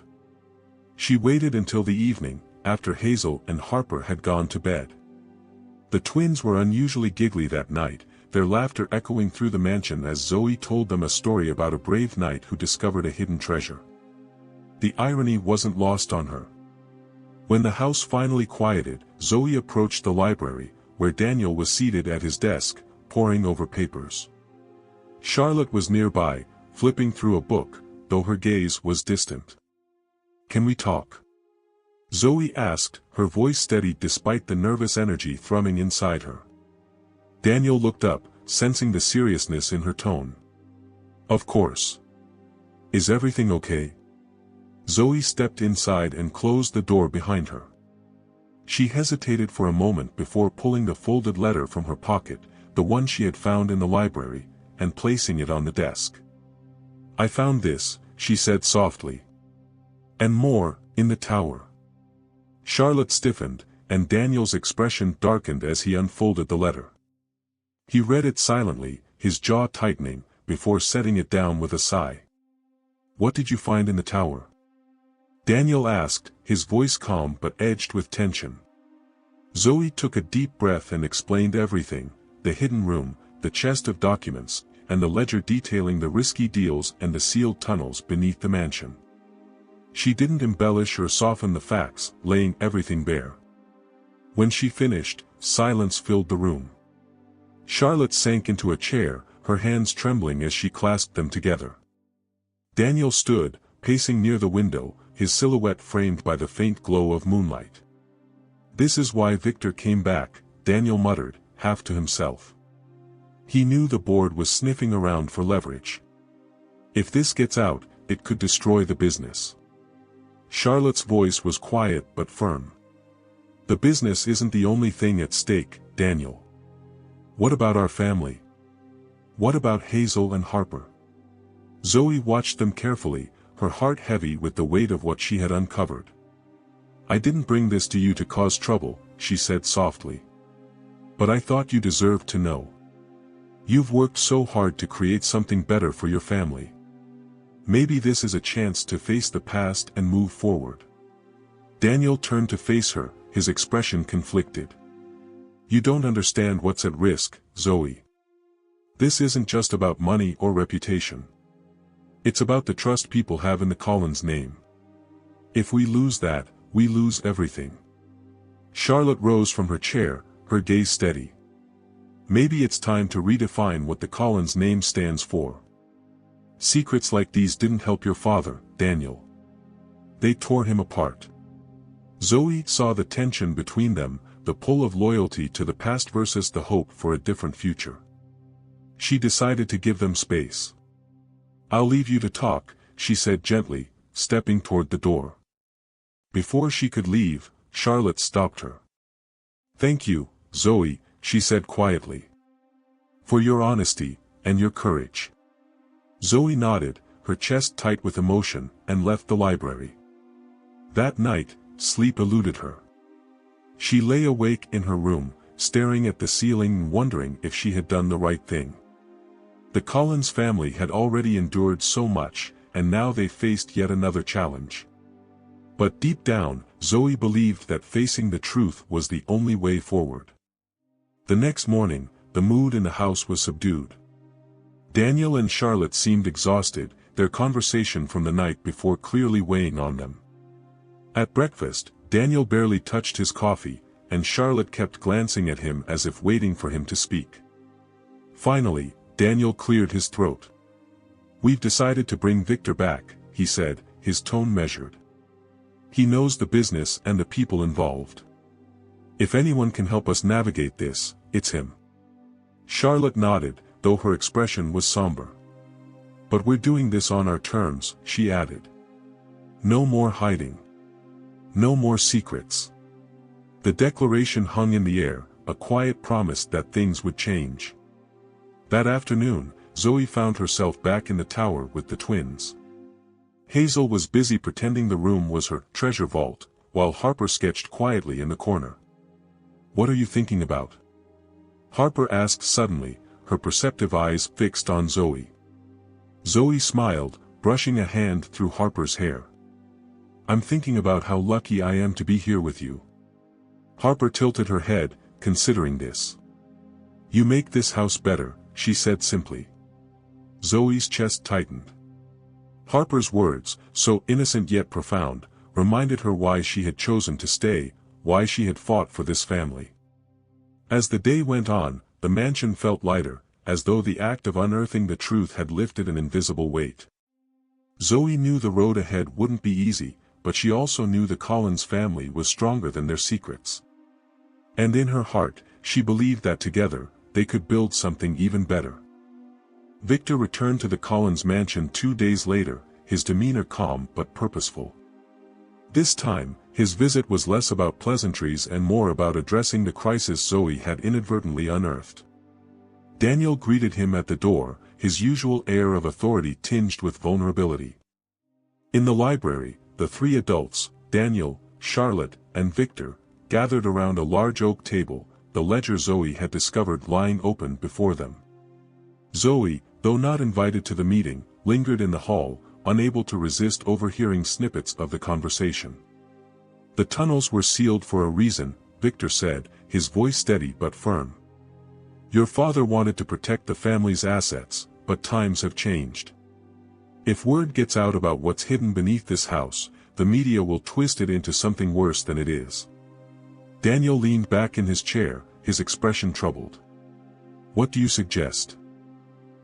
She waited until the evening, after Hazel and Harper had gone to bed. The twins were unusually giggly that night, their laughter echoing through the mansion as Zoe told them a story about a brave knight who discovered a hidden treasure. The irony wasn't lost on her. When the house finally quieted, Zoe approached the library, where Daniel was seated at his desk, poring over papers. Charlotte was nearby, flipping through a book, though her gaze was distant. "Can we talk?" Zoe asked, her voice steady despite the nervous energy thrumming inside her. Daniel looked up, sensing the seriousness in her tone. "Of course. Is everything okay?" Zoe stepped inside and closed the door behind her. She hesitated for a moment before pulling the folded letter from her pocket, the one she had found in the library, and placing it on the desk. "I found this," she said softly. "And more, in the tower." Charlotte stiffened, and Daniel's expression darkened as he unfolded the letter. He read it silently, his jaw tightening, before setting it down with a sigh. "What did you find in the tower?" Daniel asked, his voice calm but edged with tension. Zoe took a deep breath and explained everything: the hidden room, the chest of documents, and the ledger detailing the risky deals and the sealed tunnels beneath the mansion. She didn't embellish or soften the facts, laying everything bare. When she finished, silence filled the room. Charlotte sank into a chair, her hands trembling as she clasped them together. Daniel stood, pacing near the window, his silhouette framed by the faint glow of moonlight. "This is why Victor came back," Daniel muttered, half to himself. He knew the board was sniffing around for leverage. If this gets out, it could destroy the business. Charlotte's voice was quiet but firm. "The business isn't the only thing at stake, Daniel. What about our family? What about Hazel and Harper?" Zoe watched them carefully, her heart heavy with the weight of what she had uncovered. "I didn't bring this to you to cause trouble," she said softly. "But I thought you deserved to know. You've worked so hard to create something better for your family. Maybe this is a chance to face the past and move forward." Daniel turned to face her, his expression conflicted. "You don't understand what's at risk, Zoe. This isn't just about money or reputation. It's about the trust people have in the Collins name. If we lose that, we lose everything." Charlotte rose from her chair, her gaze steady. "Maybe it's time to redefine what the Collins name stands for. Secrets like these didn't help your father, Daniel. They tore him apart." Zoe saw the tension between them, the pull of loyalty to the past versus the hope for a different future. She decided to give them space. "I'll leave you to talk," she said gently, stepping toward the door. Before she could leave, Charlotte stopped her. "Thank you, Zoe," she said quietly. "For your honesty, and your courage." Zoe nodded, her chest tight with emotion, and left the library. That night, sleep eluded her. She lay awake in her room, staring at the ceiling and wondering if she had done the right thing. The Collins family had already endured so much, and now they faced yet another challenge. But deep down, Zoe believed that facing the truth was the only way forward. The next morning, the mood in the house was subdued. Daniel and Charlotte seemed exhausted, their conversation from the night before clearly weighing on them. At breakfast, Daniel barely touched his coffee, and Charlotte kept glancing at him as if waiting for him to speak. Finally, Daniel cleared his throat. "We've decided to bring Victor back," he said, his tone measured. "He knows the business and the people involved. If anyone can help us navigate this, it's him." Charlotte nodded, though her expression was somber. "But we're doing this on our terms," she added. "No more hiding. No more secrets." The declaration hung in the air, a quiet promise that things would change. That afternoon, Zoe found herself back in the tower with the twins. Hazel was busy pretending the room was her treasure vault, while Harper sketched quietly in the corner. "What are you thinking about?" Harper asked suddenly, her perceptive eyes fixed on Zoe. Zoe smiled, brushing a hand through Harper's hair. "I'm thinking about how lucky I am to be here with you." Harper tilted her head, considering this. "You make this house better," she said simply. Zoe's chest tightened. Harper's words, so innocent yet profound, reminded her why she had chosen to stay, why she had fought for this family. As the day went on, the mansion felt lighter, as though the act of unearthing the truth had lifted an invisible weight. Zoe knew the road ahead wouldn't be easy, but she also knew the Collins family was stronger than their secrets. And in her heart, she believed that together, they could build something even better. Victor returned to the Collins mansion 2 days later, his demeanor calm but purposeful. This time, his visit was less about pleasantries and more about addressing the crisis Zoe had inadvertently unearthed. Daniel greeted him at the door, his usual air of authority tinged with vulnerability. In the library, the three adults, Daniel, Charlotte, and Victor, gathered around a large oak table, the ledger Zoe had discovered lying open before them. Zoe, though not invited to the meeting, lingered in the hall, unable to resist overhearing snippets of the conversation. "The tunnels were sealed for a reason," Victor said, his voice steady but firm. "Your father wanted to protect the family's assets, but times have changed. If word gets out about what's hidden beneath this house, the media will twist it into something worse than it is." Daniel leaned back in his chair, his expression troubled. "What do you suggest?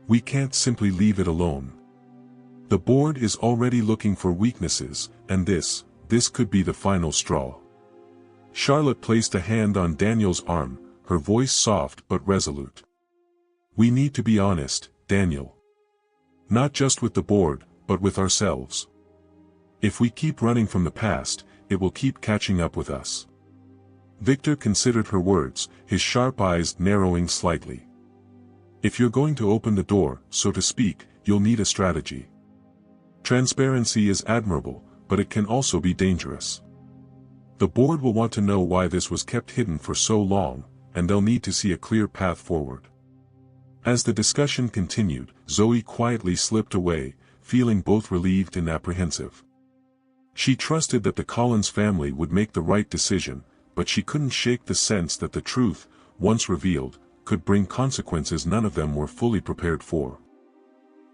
We can't simply leave it alone. The board is already looking for weaknesses, and this could be the final straw." Charlotte placed a hand on Daniel's arm, her voice soft but resolute. "We need to be honest, Daniel. Not just with the board, but with ourselves. If we keep running from the past, it will keep catching up with us." Victor considered her words, his sharp eyes narrowing slightly. "If you're going to open the door, so to speak, you'll need a strategy. Transparency is admirable, but it can also be dangerous. The board will want to know why this was kept hidden for so long, and they'll need to see a clear path forward." As the discussion continued, Zoe quietly slipped away, feeling both relieved and apprehensive. She trusted that the Collins family would make the right decision, but she couldn't shake the sense that the truth, once revealed, could bring consequences none of them were fully prepared for.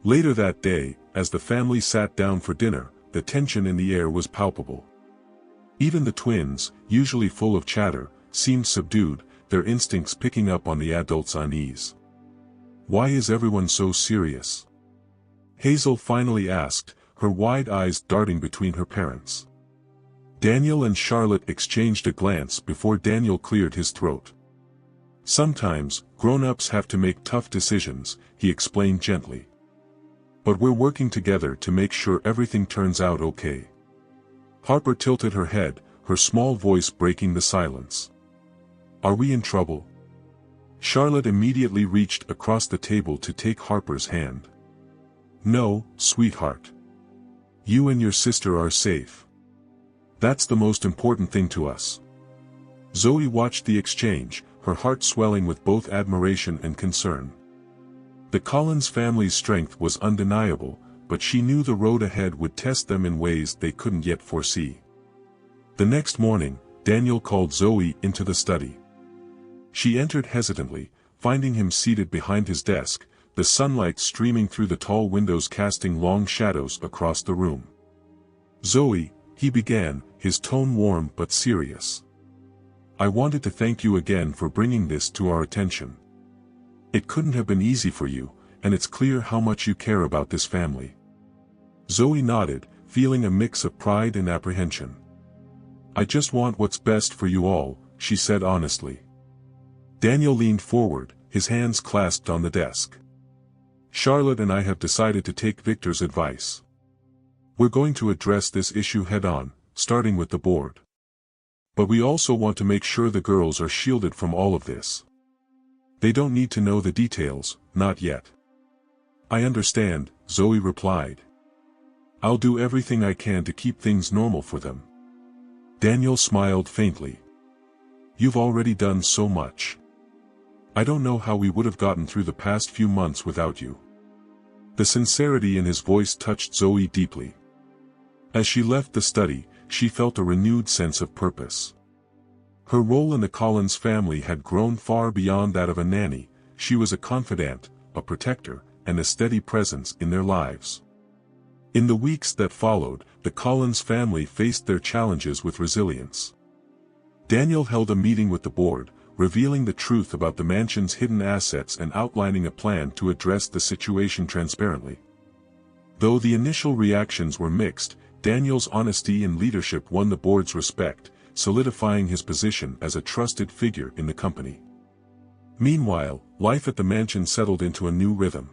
Later that day, as the family sat down for dinner, the tension in the air was palpable. Even the twins, usually full of chatter, seemed subdued, their instincts picking up on the adults' unease. "Why is everyone so serious?" Hazel finally asked, her wide eyes darting between her parents. Daniel and Charlotte exchanged a glance before Daniel cleared his throat. "Sometimes, grown-ups have to make tough decisions," he explained gently. "But we're working together to make sure everything turns out okay." Harper tilted her head, her small voice breaking the silence. "Are we in trouble?" Charlotte immediately reached across the table to take Harper's hand. "No, sweetheart. You and your sister are safe. That's the most important thing to us." Zoe watched the exchange, her heart swelling with both admiration and concern. The Collins family's strength was undeniable, but she knew the road ahead would test them in ways they couldn't yet foresee. The next morning, Daniel called Zoe into the study. She entered hesitantly, finding him seated behind his desk, the sunlight streaming through the tall windows casting long shadows across the room. "Zoe," he began, his tone warm but serious. "I wanted to thank you again for bringing this to our attention. It couldn't have been easy for you, and it's clear how much you care about this family." Zoe nodded, feeling a mix of pride and apprehension. "I just want what's best for you all," she said honestly. Daniel leaned forward, his hands clasped on the desk. "Charlotte and I have decided to take Victor's advice. We're going to address this issue head-on, starting with the board. But we also want to make sure the girls are shielded from all of this. They don't need to know the details, not yet. I understand, Zoe replied. I'll do everything I can to keep things normal for them. Daniel smiled faintly. You've already done so much. I don't know how we would have gotten through the past few months without you. The sincerity in his voice touched Zoe deeply. As she left the study, she felt a renewed sense of purpose. Her role in the Collins family had grown far beyond that of a nanny. She was a confidant, a protector, and a steady presence in their lives. In the weeks that followed, the Collins family faced their challenges with resilience. Daniel held a meeting with the board, revealing the truth about the mansion's hidden assets and outlining a plan to address the situation transparently. Though the initial reactions were mixed, Daniel's honesty and leadership won the board's respect, solidifying his position as a trusted figure in the company. Meanwhile, life at the mansion settled into a new rhythm.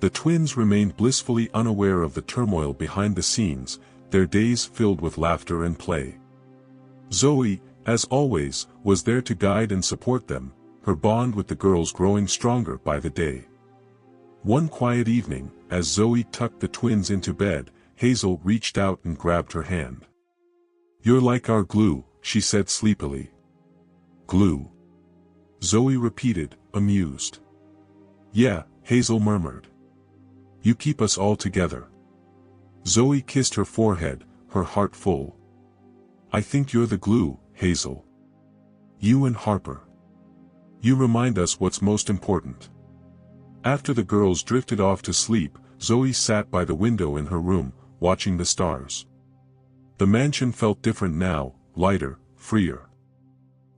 The twins remained blissfully unaware of the turmoil behind the scenes, their days filled with laughter and play. Zoe, as always, was there to guide and support them, her bond with the girls growing stronger by the day. One quiet evening, as Zoe tucked the twins into bed, Hazel reached out and grabbed her hand. "You're like our glue," she said sleepily. "Glue?" Zoe repeated, amused. "Yeah," Hazel murmured. "You keep us all together." Zoe kissed her forehead, her heart full. "I think you're the glue, Hazel. You and Harper. You remind us what's most important." After the girls drifted off to sleep, Zoe sat by the window in her room, watching the stars. The mansion felt different now, lighter, freer.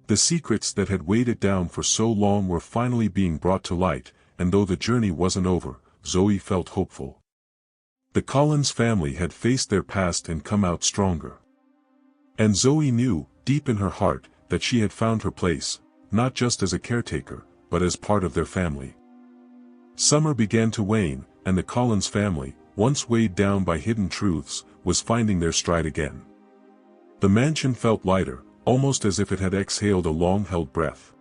The secrets that had weighed it down for so long were finally being brought to light, and though the journey wasn't over, Zoe felt hopeful. The Collins family had faced their past and come out stronger. And Zoe knew, deep in her heart, that she had found her place, not just as a caretaker, but as part of their family. Summer began to wane, and the Collins family, once weighed down by hidden truths, was finding their stride again. The mansion felt lighter, almost as if it had exhaled a long-held breath.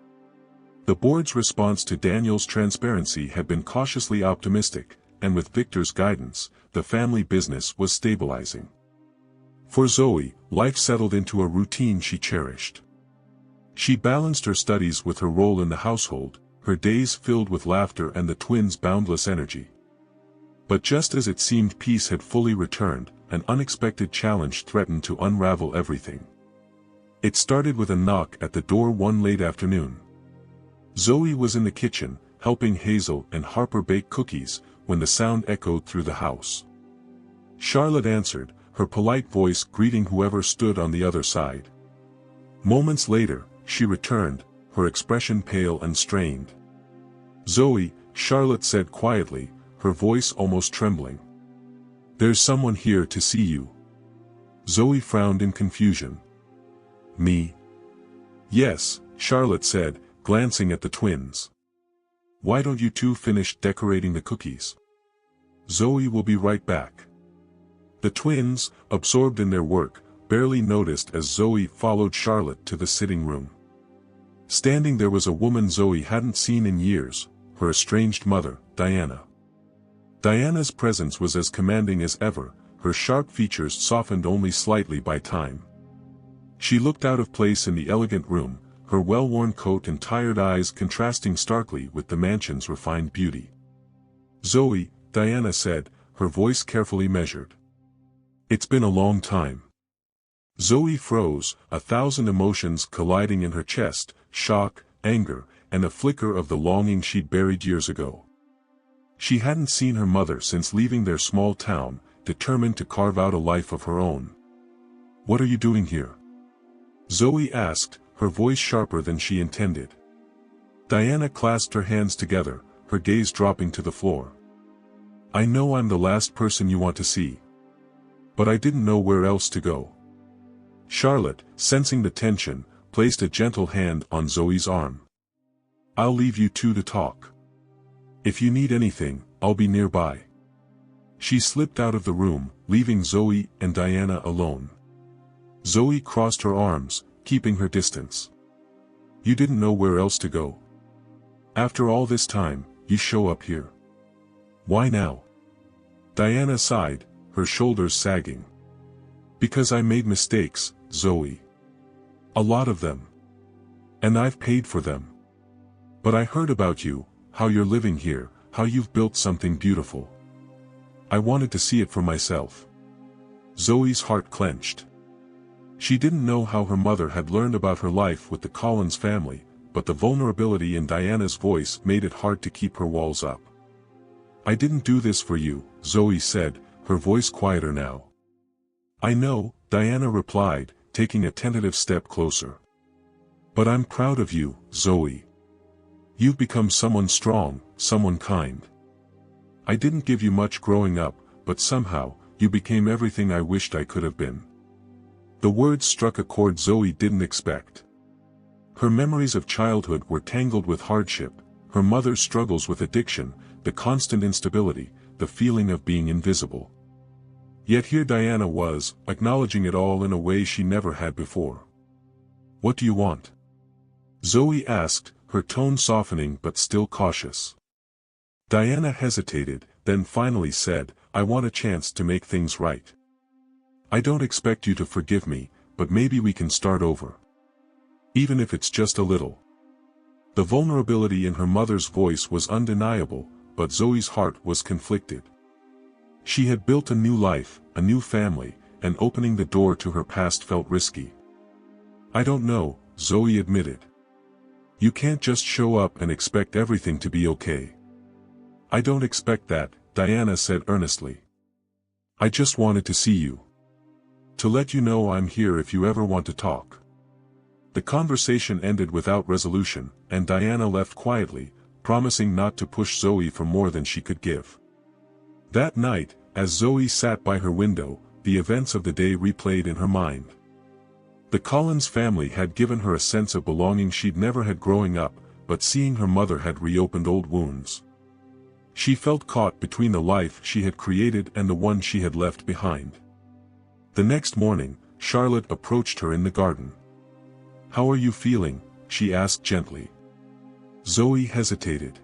The board's response to Daniel's transparency had been cautiously optimistic, and with Victor's guidance, the family business was stabilizing. For Zoe, life settled into a routine she cherished. She balanced her studies with her role in the household, her days filled with laughter and the twins' boundless energy. But just as it seemed peace had fully returned, an unexpected challenge threatened to unravel everything. It started with a knock at the door one late afternoon. Zoe was in the kitchen, helping Hazel and Harper bake cookies, when the sound echoed through the house. Charlotte answered, her polite voice greeting whoever stood on the other side. Moments later, she returned, her expression pale and strained. "Zoe," Charlotte said quietly, her voice almost trembling. "There's someone here to see you." Zoe frowned in confusion. "Me?" "Yes," Charlotte said, glancing at the twins. "Why don't you two finish decorating the cookies? Zoe will be right back." The twins, absorbed in their work, barely noticed as Zoe followed Charlotte to the sitting room. Standing there was a woman Zoe hadn't seen in years, her estranged mother, Diana. Diana's presence was as commanding as ever, her sharp features softened only slightly by time. She looked out of place in the elegant room, her well-worn coat and tired eyes contrasting starkly with the mansion's refined beauty. "Zoe," Diana said, her voice carefully measured. "It's been a long time." Zoe froze, 1,000 emotions colliding in her chest, shock, anger, and a flicker of the longing she'd buried years ago. She hadn't seen her mother since leaving their small town, determined to carve out a life of her own. "What are you doing here?" Zoe asked, her voice sharper than she intended. Diana clasped her hands together, her gaze dropping to the floor. "I know I'm the last person you want to see. But I didn't know where else to go." Charlotte, sensing the tension, placed a gentle hand on Zoe's arm. "I'll leave you two to talk. If you need anything, I'll be nearby." She slipped out of the room, leaving Zoe and Diana alone. Zoe crossed her arms, keeping her distance. You didn't know where else to go. After all this time, you show up here. Why now? Diana sighed, her shoulders sagging. Because I made mistakes, Zoe. A lot of them. And I've paid for them. But I heard about you, how you're living here, how you've built something beautiful. I wanted to see it for myself. Zoe's heart clenched. She didn't know how her mother had learned about her life with the Collins family, but the vulnerability in Diana's voice made it hard to keep her walls up. I didn't do this for you, Zoe said, her voice quieter now. I know, Diana replied, taking a tentative step closer. But I'm proud of you, Zoe. You've become someone strong, someone kind. I didn't give you much growing up, but somehow, you became everything I wished I could have been. The words struck a chord Zoe didn't expect. Her memories of childhood were tangled with hardship, her mother's struggles with addiction, the constant instability, the feeling of being invisible. Yet here Diana was, acknowledging it all in a way she never had before. What do you want? Zoe asked, her tone softening but still cautious. Diana hesitated, then finally said, I want a chance to make things right. I don't expect you to forgive me, but maybe we can start over. Even if it's just a little. The vulnerability in her mother's voice was undeniable, but Zoe's heart was conflicted. She had built a new life, a new family, and opening the door to her past felt risky. I don't know, Zoe admitted. You can't just show up and expect everything to be okay. I don't expect that, Diana said earnestly. I just wanted to see you. To let you know I'm here if you ever want to talk. The conversation ended without resolution, and Diana left quietly, promising not to push Zoe for more than she could give. That night, as Zoe sat by her window, the events of the day replayed in her mind. The Collins family had given her a sense of belonging she'd never had growing up, but seeing her mother had reopened old wounds. She felt caught between the life she had created and the one she had left behind. The next morning, Charlotte approached her in the garden. How are you feeling? She asked gently. Zoe hesitated.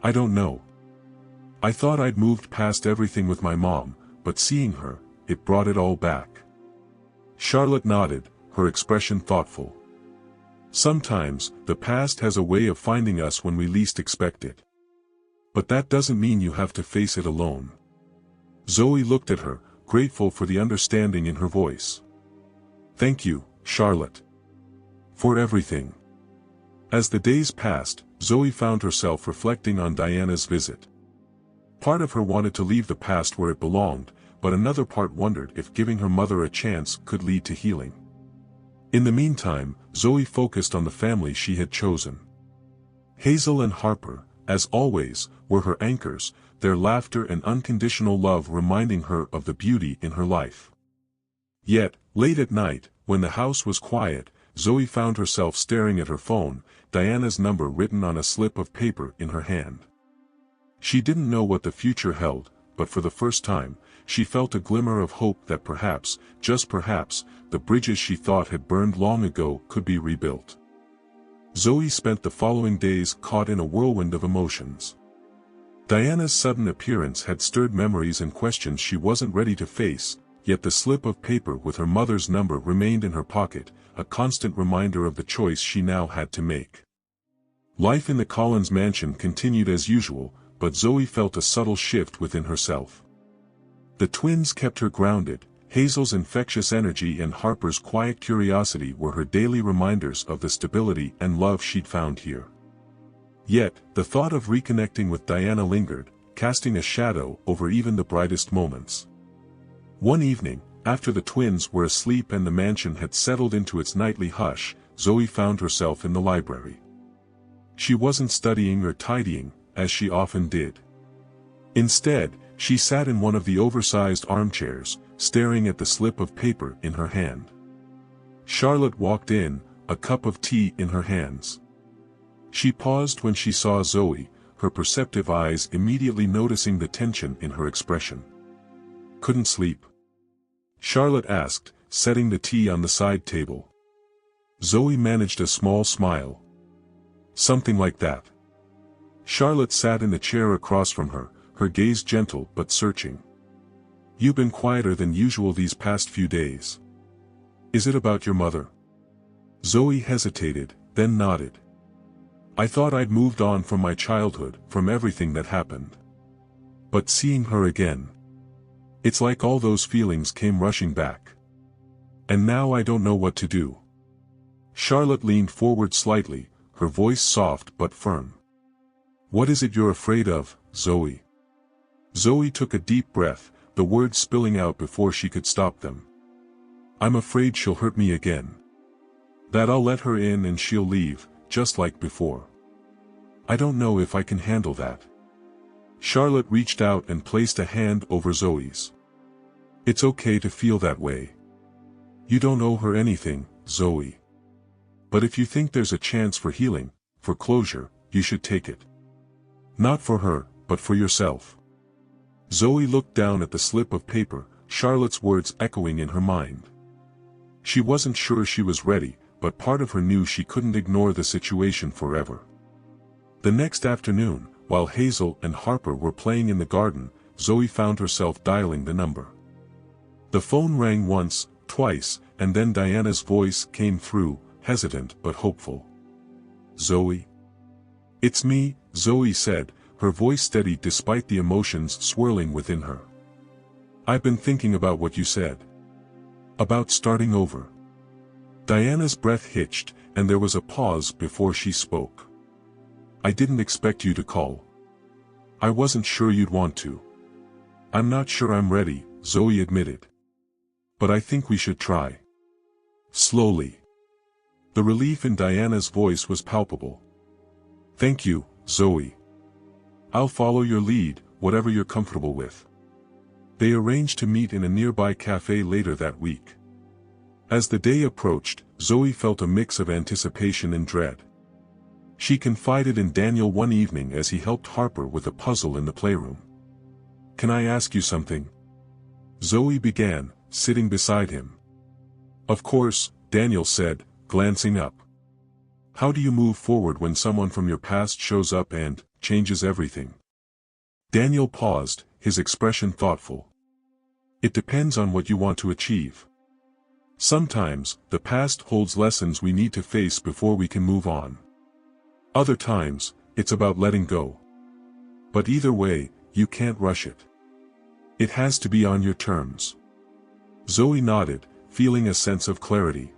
I don't know. I thought I'd moved past everything with my mom, but seeing her, it brought it all back. Charlotte nodded, her expression thoughtful. Sometimes, the past has a way of finding us when we least expect it. But that doesn't mean you have to face it alone. Zoe looked at her, grateful for the understanding in her voice. Thank you, Charlotte. For everything. As the days passed, Zoe found herself reflecting on Diana's visit. Part of her wanted to leave the past where it belonged, but another part wondered if giving her mother a chance could lead to healing. In the meantime, Zoe focused on the family she had chosen. Hazel and Harper, as always, were her anchors, their laughter and unconditional love reminding her of the beauty in her life. Yet, late at night, when the house was quiet, Zoe found herself staring at her phone, Diana's number written on a slip of paper in her hand. She didn't know what the future held, but for the first time, she felt a glimmer of hope that perhaps, just perhaps, the bridges she thought had burned long ago could be rebuilt. Zoe spent the following days caught in a whirlwind of emotions. Diana's sudden appearance had stirred memories and questions she wasn't ready to face, yet the slip of paper with her mother's number remained in her pocket, a constant reminder of the choice she now had to make. Life in the Collins mansion continued as usual, but Zoe felt a subtle shift within herself. The twins kept her grounded, Hazel's infectious energy and Harper's quiet curiosity were her daily reminders of the stability and love she'd found here. Yet, the thought of reconnecting with Diana lingered, casting a shadow over even the brightest moments. One evening, after the twins were asleep and the mansion had settled into its nightly hush, Zoe found herself in the library. She wasn't studying or tidying, as she often did. Instead, she sat in one of the oversized armchairs, staring at the slip of paper in her hand. Charlotte walked in, a cup of tea in her hands. She paused when she saw Zoe, her perceptive eyes immediately noticing the tension in her expression. Couldn't sleep? Charlotte asked, setting the tea on the side table. Zoe managed a small smile. Something like that. Charlotte sat in the chair across from her, her gaze gentle but searching. You've been quieter than usual these past few days. Is it about your mother? Zoe hesitated, then nodded. I thought I'd moved on from my childhood, from everything that happened. But seeing her again. It's like all those feelings came rushing back. And now I don't know what to do. Charlotte leaned forward slightly, her voice soft but firm. What is it you're afraid of, Zoe? Zoe took a deep breath, the words spilling out before she could stop them. I'm afraid she'll hurt me again. That I'll let her in and she'll leave, just like before. I don't know if I can handle that. Charlotte reached out and placed a hand over Zoe's. It's okay to feel that way. You don't owe her anything, Zoe. But if you think there's a chance for healing, for closure, you should take it. Not for her, but for yourself. Zoe looked down at the slip of paper, Charlotte's words echoing in her mind. She wasn't sure she was ready, but part of her knew she couldn't ignore the situation forever. The next afternoon, while Hazel and Harper were playing in the garden, Zoe found herself dialing the number. The phone rang once, twice, and then Diana's voice came through, hesitant but hopeful. Zoe? It's me, Zoe said, her voice steady despite the emotions swirling within her. I've been thinking about what you said. About starting over. Diana's breath hitched, and there was a pause before she spoke. I didn't expect you to call. I wasn't sure you'd want to. I'm not sure I'm ready, Zoe admitted. But I think we should try. Slowly. The relief in Diana's voice was palpable. Thank you, Zoe. I'll follow your lead, whatever you're comfortable with. They arranged to meet in a nearby cafe later that week. As the day approached, Zoe felt a mix of anticipation and dread. She confided in Daniel one evening as he helped Harper with a puzzle in the playroom. Can I ask you something? Zoe began, sitting beside him. Of course, Daniel said, glancing up. How do you move forward when someone from your past shows up and changes everything? Daniel paused, his expression thoughtful. It depends on what you want to achieve. Sometimes, the past holds lessons we need to face before we can move on. Other times, it's about letting go. But either way, you can't rush it. It has to be on your terms. Zoe nodded, feeling a sense of clarity.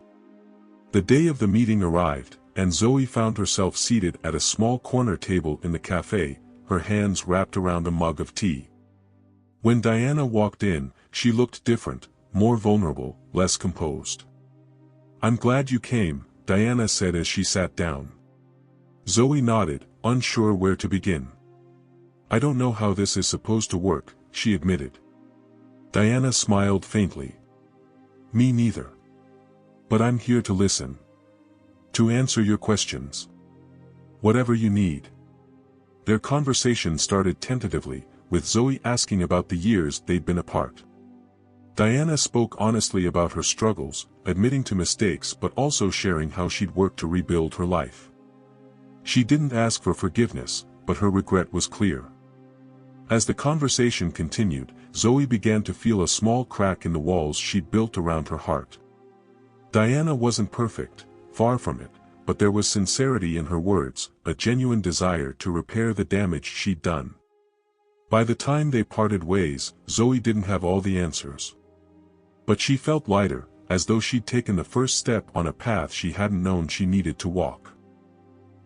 The day of the meeting arrived, and Zoe found herself seated at a small corner table in the cafe, her hands wrapped around a mug of tea. When Diana walked in, she looked different, more vulnerable, less composed. I'm glad you came, Diana said as she sat down. Zoe nodded, unsure where to begin. I don't know how this is supposed to work, she admitted. Diana smiled faintly. Me neither. But I'm here to listen. To answer your questions. Whatever you need. Their conversation started tentatively, with Zoe asking about the years they'd been apart. Diana spoke honestly about her struggles, admitting to mistakes but also sharing how she'd worked to rebuild her life. She didn't ask for forgiveness, but her regret was clear. As the conversation continued, Zoe began to feel a small crack in the walls she'd built around her heart. Diana wasn't perfect, far from it, but there was sincerity in her words, a genuine desire to repair the damage she'd done. By the time they parted ways, Zoe didn't have all the answers. But she felt lighter, as though she'd taken the first step on a path she hadn't known she needed to walk.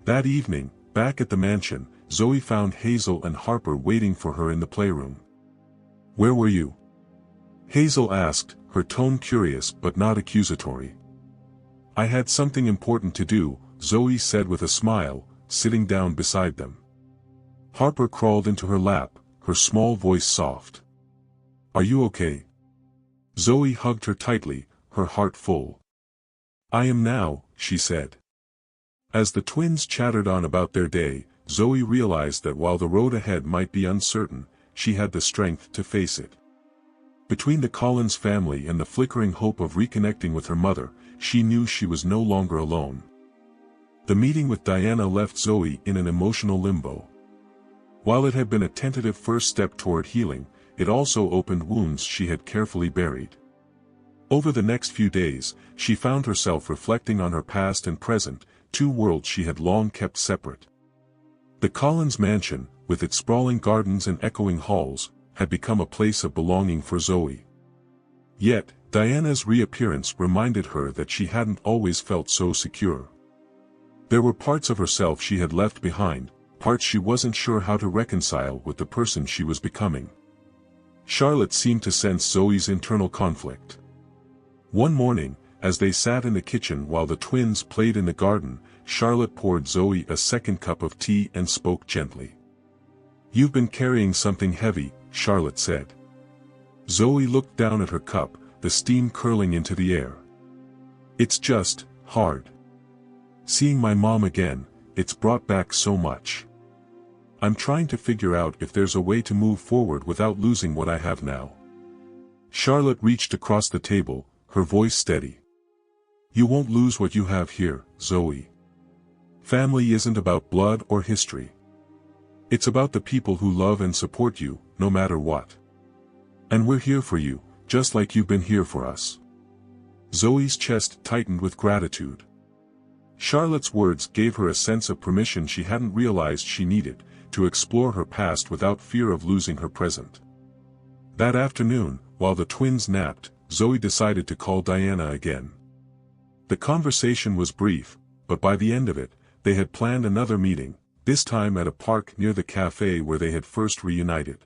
That evening, back at the mansion, Zoe found Hazel and Harper waiting for her in the playroom. Where were you? Hazel asked, her tone curious but not accusatory. I had something important to do, Zoe said with a smile, sitting down beside them. Harper crawled into her lap, her small voice soft. Are you okay? Zoe hugged her tightly, her heart full. I am now, she said. As the twins chattered on about their day, Zoe realized that while the road ahead might be uncertain, she had the strength to face it. Between the Collins family and the flickering hope of reconnecting with her mother, she knew she was no longer alone. The meeting with Diana left Zoe in an emotional limbo. While it had been a tentative first step toward healing, it also opened wounds she had carefully buried. Over the next few days, she found herself reflecting on her past and present, two worlds she had long kept separate. The Collins mansion, with its sprawling gardens and echoing halls, had become a place of belonging for Zoe. Yet, Diana's reappearance reminded her that she hadn't always felt so secure. There were parts of herself she had left behind, parts she wasn't sure how to reconcile with the person she was becoming. Charlotte seemed to sense Zoe's internal conflict. One morning, as they sat in the kitchen while the twins played in the garden, Charlotte poured Zoe a second cup of tea and spoke gently. "You've been carrying something heavy," Charlotte said. Zoe looked down at her cup, the steam curling into the air. "It's just hard. Seeing my mom again, it's brought back so much. I'm trying to figure out if there's a way to move forward without losing what I have now." Charlotte reached across the table, her voice steady. "You won't lose what you have here, Zoe. Family isn't about blood or history. It's about the people who love and support you, no matter what. And we're here for you, just like you've been here for us." Zoe's chest tightened with gratitude. Charlotte's words gave her a sense of permission she hadn't realized she needed, to explore her past without fear of losing her present. That afternoon, while the twins napped, Zoe decided to call Diana again. The conversation was brief, but by the end of it, they had planned another meeting, this time at a park near the cafe where they had first reunited.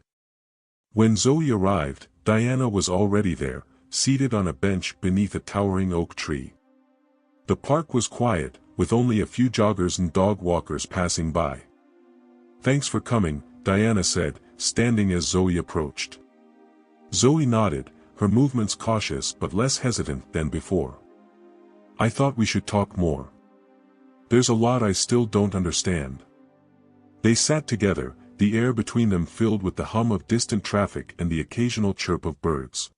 When Zoe arrived, Diana was already there, seated on a bench beneath a towering oak tree. The park was quiet, with only a few joggers and dog walkers passing by. "Thanks for coming," Diana said, standing as Zoe approached. Zoe nodded, her movements cautious but less hesitant than before. "I thought we should talk more. There's a lot I still don't understand." They sat together, the air between them filled with the hum of distant traffic and the occasional chirp of birds.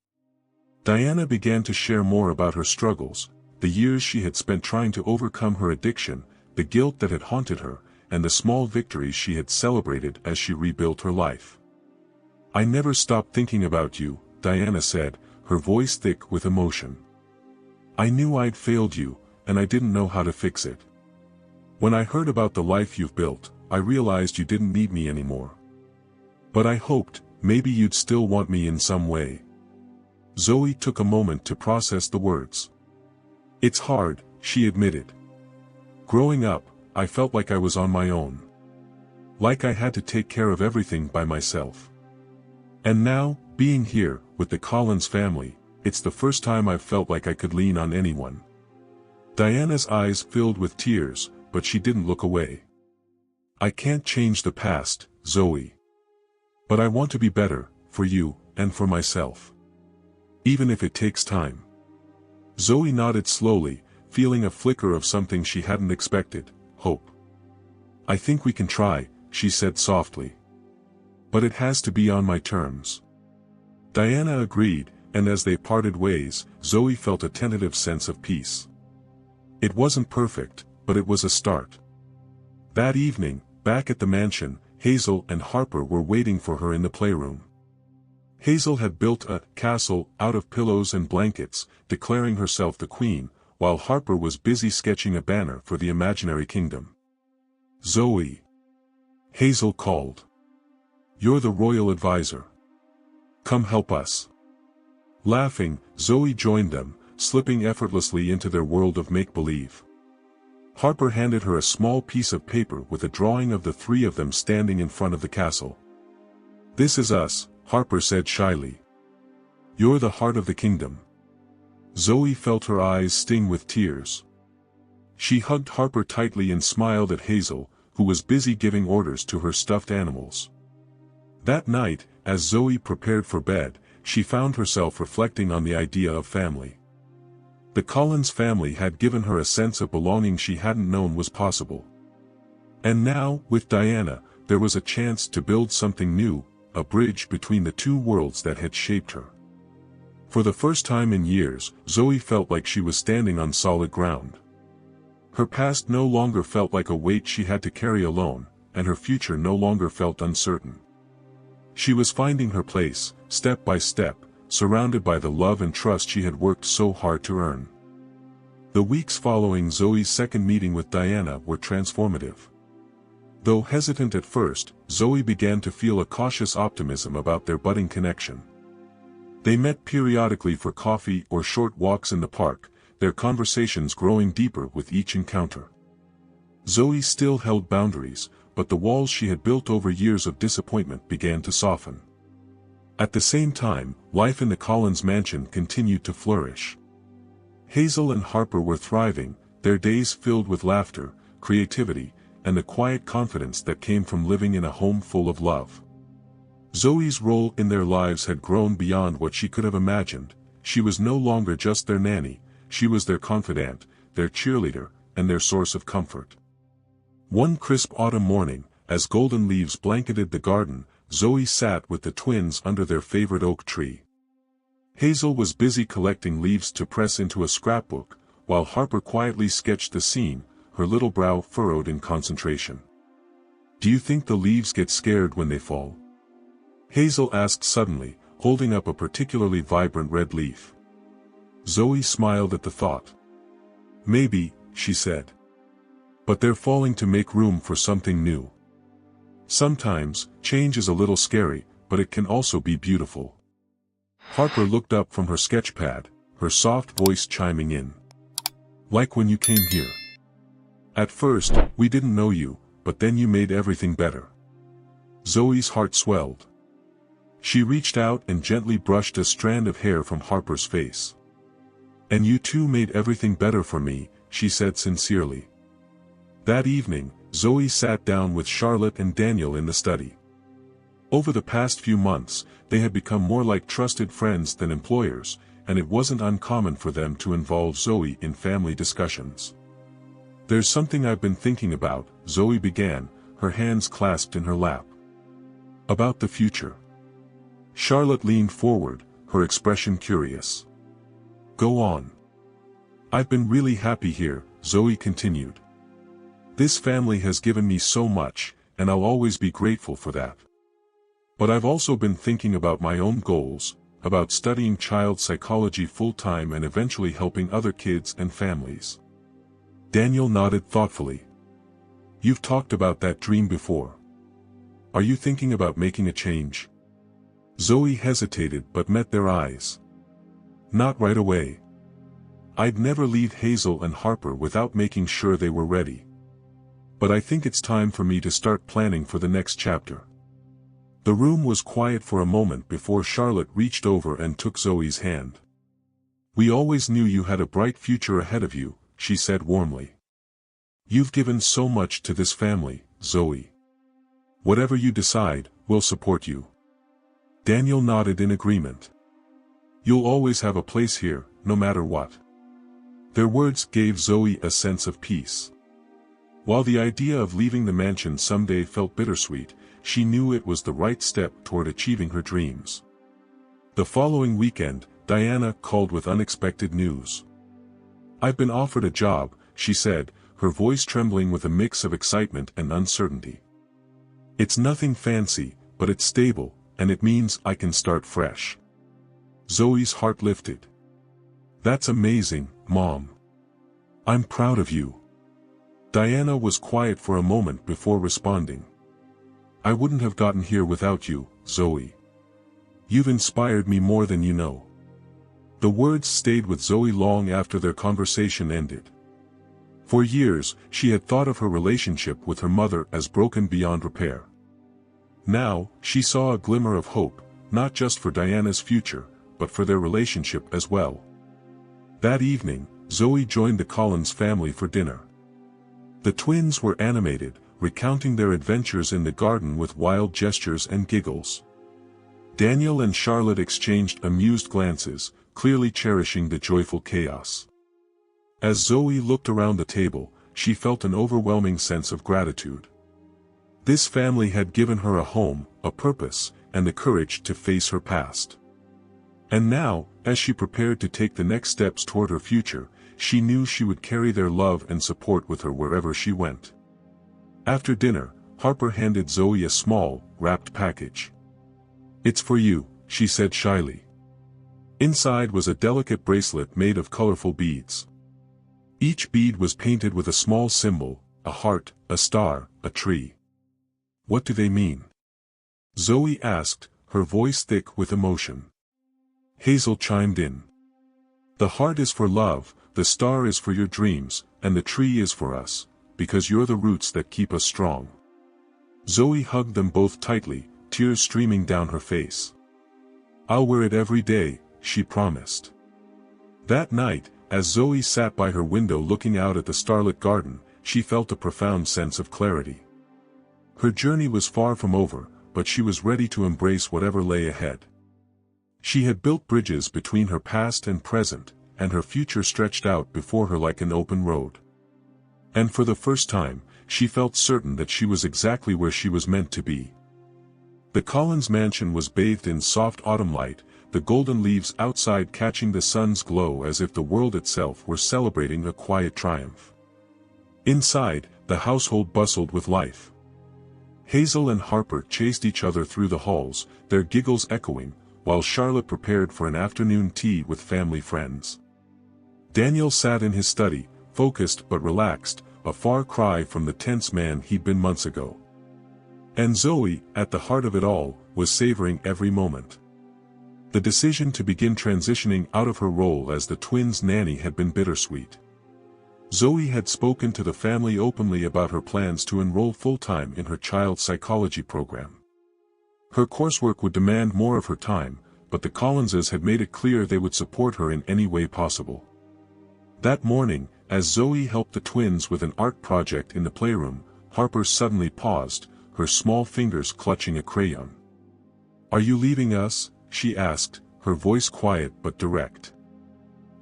Diana began to share more about her struggles, the years she had spent trying to overcome her addiction, the guilt that had haunted her, and the small victories she had celebrated as she rebuilt her life. "I never stopped thinking about you," Diana said, her voice thick with emotion. "I knew I'd failed you, and I didn't know how to fix it. When I heard about the life you've built, I realized you didn't need me anymore. But I hoped, maybe you'd still want me in some way." Zoe took a moment to process the words. "It's hard," she admitted. "Growing up, I felt like I was on my own. Like I had to take care of everything by myself. And now, being here, with the Collins family, it's the first time I've felt like I could lean on anyone." Diana's eyes filled with tears, but she didn't look away. "I can't change the past, Zoe. But I want to be better, for you, and for myself. Even if it takes time." Zoe nodded slowly, feeling a flicker of something she hadn't expected, hope. "I think we can try," she said softly. "But it has to be on my terms." Diana agreed, and as they parted ways, Zoe felt a tentative sense of peace. It wasn't perfect, but it was a start. That evening, back at the mansion, Hazel and Harper were waiting for her in the playroom. Hazel had built a castle out of pillows and blankets, declaring herself the queen, while Harper was busy sketching a banner for the imaginary kingdom. "Zoe," Hazel called. "You're the royal advisor. Come help us." Laughing, Zoe joined them, slipping effortlessly into their world of make-believe. Harper handed her a small piece of paper with a drawing of the three of them standing in front of the castle. "This is us," Harper said shyly. "You're the heart of the kingdom." Zoe felt her eyes sting with tears. She hugged Harper tightly and smiled at Hazel, who was busy giving orders to her stuffed animals. That night, as Zoe prepared for bed, she found herself reflecting on the idea of family. The Collins family had given her a sense of belonging she hadn't known was possible. And now, with Diana, there was a chance to build something new, a bridge between the two worlds that had shaped her. For the first time in years, Zoe felt like she was standing on solid ground. Her past no longer felt like a weight she had to carry alone, and her future no longer felt uncertain. She was finding her place, step by step, surrounded by the love and trust she had worked so hard to earn. The weeks following Zoe's second meeting with Diana were transformative. Though hesitant at first, Zoe began to feel a cautious optimism about their budding connection. They met periodically for coffee or short walks in the park, their conversations growing deeper with each encounter. Zoe still held boundaries, but the walls she had built over years of disappointment began to soften. At the same time, life in the Collins mansion continued to flourish. Hazel and Harper were thriving, their days filled with laughter, creativity, and the quiet confidence that came from living in a home full of love. Zoe's role in their lives had grown beyond what she could have imagined. She was no longer just their nanny, she was their confidant, their cheerleader, and their source of comfort. One crisp autumn morning, as golden leaves blanketed the garden, Zoe sat with the twins under their favorite oak tree. Hazel was busy collecting leaves to press into a scrapbook, while Harper quietly sketched the scene, her little brow furrowed in concentration. "Do you think the leaves get scared when they fall?" Hazel asked suddenly, holding up a particularly vibrant red leaf. Zoe smiled at the thought. "Maybe," she said. "But they're falling to make room for something new. Sometimes, change is a little scary, but it can also be beautiful." Harper looked up from her sketchpad, her soft voice chiming in. "Like when you came here. At first, we didn't know you, but then you made everything better." Zoe's heart swelled. She reached out and gently brushed a strand of hair from Harper's face. "And you too made everything better for me," she said sincerely. That evening, Zoe sat down with Charlotte and Daniel in the study. Over the past few months, they had become more like trusted friends than employers, and it wasn't uncommon for them to involve Zoe in family discussions. "There's something I've been thinking about," Zoe began, her hands clasped in her lap. "About the future." Charlotte leaned forward, her expression curious. "Go on." "I've been really happy here," Zoe continued. "This family has given me so much, and I'll always be grateful for that. But I've also been thinking about my own goals, about studying child psychology full-time and eventually helping other kids and families." Daniel nodded thoughtfully. "You've talked about that dream before. Are you thinking about making a change?" Zoe hesitated but met their eyes. "Not right away. I'd never leave Hazel and Harper without making sure they were ready. But I think it's time for me to start planning for the next chapter." The room was quiet for a moment before Charlotte reached over and took Zoe's hand. "We always knew you had a bright future ahead of you," she said warmly. "You've given so much to this family, Zoe. Whatever you decide, we'll support you." Daniel nodded in agreement. "You'll always have a place here, no matter what." Their words gave Zoe a sense of peace. While the idea of leaving the mansion someday felt bittersweet, she knew it was the right step toward achieving her dreams. The following weekend, Diana called with unexpected news. "I've been offered a job," she said, her voice trembling with a mix of excitement and uncertainty. "It's nothing fancy, but it's stable, and it means I can start fresh." Zoe's heart lifted. "That's amazing, Mom. I'm proud of you." Diana was quiet for a moment before responding. "I wouldn't have gotten here without you, Zoe. You've inspired me more than you know." The words stayed with Zoe long after their conversation ended. For years, she had thought of her relationship with her mother as broken beyond repair. Now, she saw a glimmer of hope, not just for Diana's future, but for their relationship as well. That evening, Zoe joined the Collins family for dinner. The twins were animated, recounting their adventures in the garden with wild gestures and giggles. Daniel and Charlotte exchanged amused glances, clearly cherishing the joyful chaos. As Zoe looked around the table, she felt an overwhelming sense of gratitude. This family had given her a home, a purpose, and the courage to face her past. And now, as she prepared to take the next steps toward her future, she knew she would carry their love and support with her wherever she went. After dinner, Harper handed Zoe a small, wrapped package. "It's for you," she said shyly. Inside was a delicate bracelet made of colorful beads. Each bead was painted with a small symbol, a heart, a star, a tree. "What do they mean?" Zoe asked, her voice thick with emotion. Hazel chimed in. "The heart is for love, the star is for your dreams, and the tree is for us, because you're the roots that keep us strong." Zoe hugged them both tightly, tears streaming down her face. "I'll wear it every day," she promised. That night, as Zoe sat by her window looking out at the starlit garden, she felt a profound sense of clarity. Her journey was far from over, but she was ready to embrace whatever lay ahead. She had built bridges between her past and present, and her future stretched out before her like an open road. And for the first time, she felt certain that she was exactly where she was meant to be. The Collins mansion was bathed in soft autumn light, the golden leaves outside catching the sun's glow as if the world itself were celebrating a quiet triumph. Inside, the household bustled with life. Hazel and Harper chased each other through the halls, their giggles echoing, while Charlotte prepared for an afternoon tea with family friends. Daniel sat in his study, focused but relaxed, a far cry from the tense man he'd been months ago. And Zoe, at the heart of it all, was savoring every moment. The decision to begin transitioning out of her role as the twins' nanny had been bittersweet. Zoe had spoken to the family openly about her plans to enroll full-time in her child's psychology program. Her coursework would demand more of her time, but the Collinses had made it clear they would support her in any way possible. That morning, as Zoe helped the twins with an art project in the playroom, Harper suddenly paused, her small fingers clutching a crayon. "Are you leaving us?" she asked, her voice quiet but direct.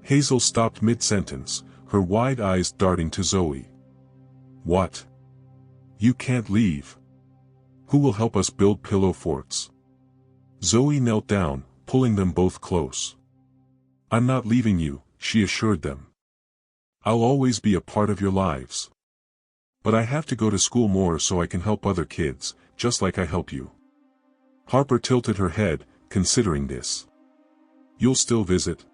Hazel stopped mid-sentence, her wide eyes darting to Zoe. "What? You can't leave. Who will help us build pillow forts?" Zoe knelt down, pulling them both close. "I'm not leaving you," she assured them. "I'll always be a part of your lives. But I have to go to school more so I can help other kids, just like I help you." Harper tilted her head, considering this. "You'll still visit?"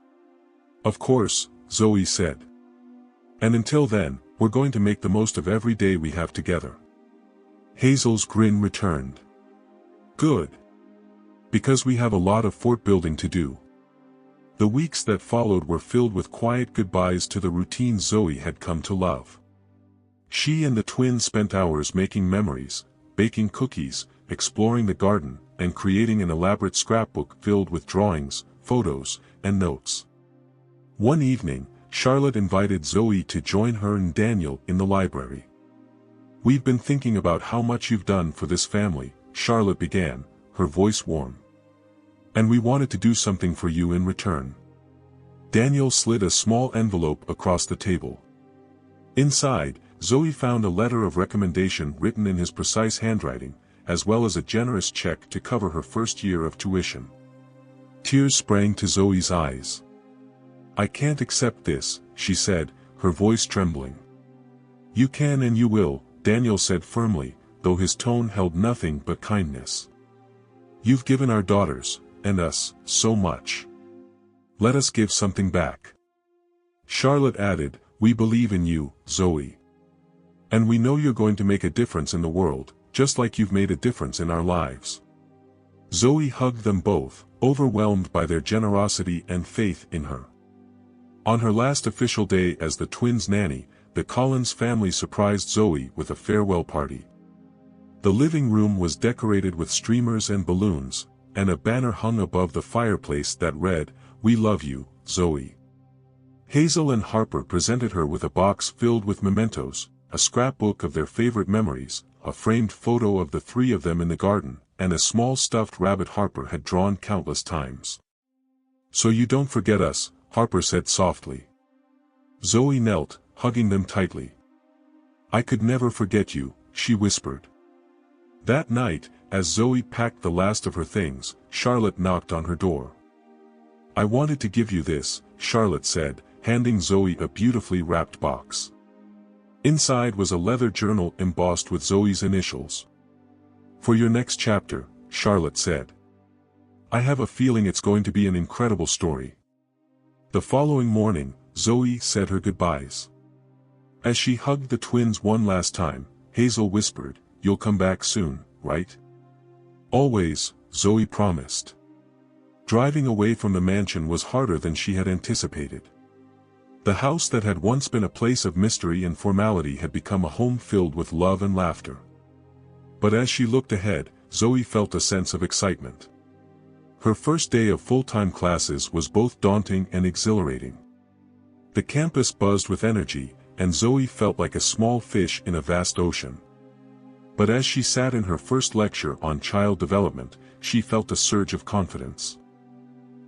"Of course," Zoe said. "And until then, we're going to make the most of every day we have together." Hazel's grin returned. "Good. Because we have a lot of fort building to do." The weeks that followed were filled with quiet goodbyes to the routine Zoe had come to love. She and the twins spent hours making memories, baking cookies, exploring the garden, and creating an elaborate scrapbook filled with drawings, photos, and notes. One evening, Charlotte invited Zoe to join her and Daniel in the library. "We've been thinking about how much you've done for this family," Charlotte began, her voice warm. "And we wanted to do something for you in return." Daniel slid a small envelope across the table. Inside, Zoe found a letter of recommendation written in his precise handwriting, as well as a generous check to cover her first year of tuition. Tears sprang to Zoe's eyes. "I can't accept this," she said, her voice trembling. "You can and you will," Daniel said firmly, though his tone held nothing but kindness. "You've given our daughters, and us, so much. Let us give something back." Charlotte added, "We believe in you, Zoe. And we know you're going to make a difference in the world, just like you've made a difference in our lives." Zoe hugged them both, overwhelmed by their generosity and faith in her. On her last official day as the twins' nanny, the Collins family surprised Zoe with a farewell party. The living room was decorated with streamers and balloons, and a banner hung above the fireplace that read, "We love you, Zoe." Hazel and Harper presented her with a box filled with mementos, a scrapbook of their favorite memories, a framed photo of the three of them in the garden, and a small stuffed rabbit Harper had drawn countless times. "So you don't forget us," Harper said softly. Zoe knelt, hugging them tightly. "I could never forget you," she whispered. That night, as Zoe packed the last of her things, Charlotte knocked on her door. "I wanted to give you this," Charlotte said, handing Zoe a beautifully wrapped box. Inside was a leather journal embossed with Zoe's initials. "For your next chapter," Charlotte said. "I have a feeling it's going to be an incredible story." The following morning, Zoe said her goodbyes. As she hugged the twins one last time, Hazel whispered, "You'll come back soon, right?" "Always," Zoe promised. Driving away from the mansion was harder than she had anticipated. The house that had once been a place of mystery and formality had become a home filled with love and laughter. But as she looked ahead, Zoe felt a sense of excitement. Her first day of full-time classes was both daunting and exhilarating. The campus buzzed with energy, and Zoe felt like a small fish in a vast ocean. But as she sat in her first lecture on child development, she felt a surge of confidence.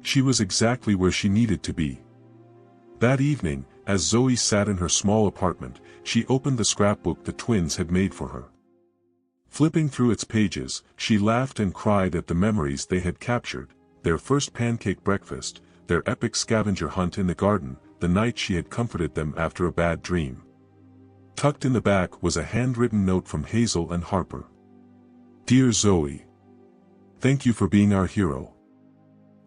She was exactly where she needed to be. That evening, as Zoe sat in her small apartment, she opened the scrapbook the twins had made for her. Flipping through its pages, she laughed and cried at the memories they had captured: their first pancake breakfast, their epic scavenger hunt in the garden, the night she had comforted them after a bad dream. Tucked in the back was a handwritten note from Hazel and Harper. "Dear Zoe, thank you for being our hero.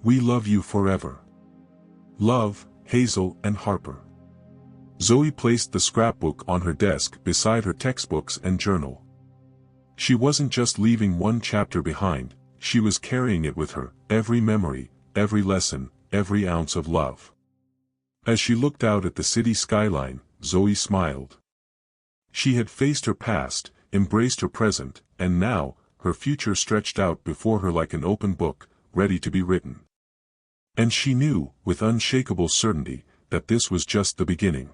We love you forever. Love, Hazel and Harper." Zoe placed the scrapbook on her desk beside her textbooks and journal. She wasn't just leaving one chapter behind, she was carrying it with her, every memory, every lesson, every ounce of love. As she looked out at the city skyline, Zoe smiled. She had faced her past, embraced her present, and now, her future stretched out before her like an open book, ready to be written. And she knew, with unshakable certainty, that this was just the beginning.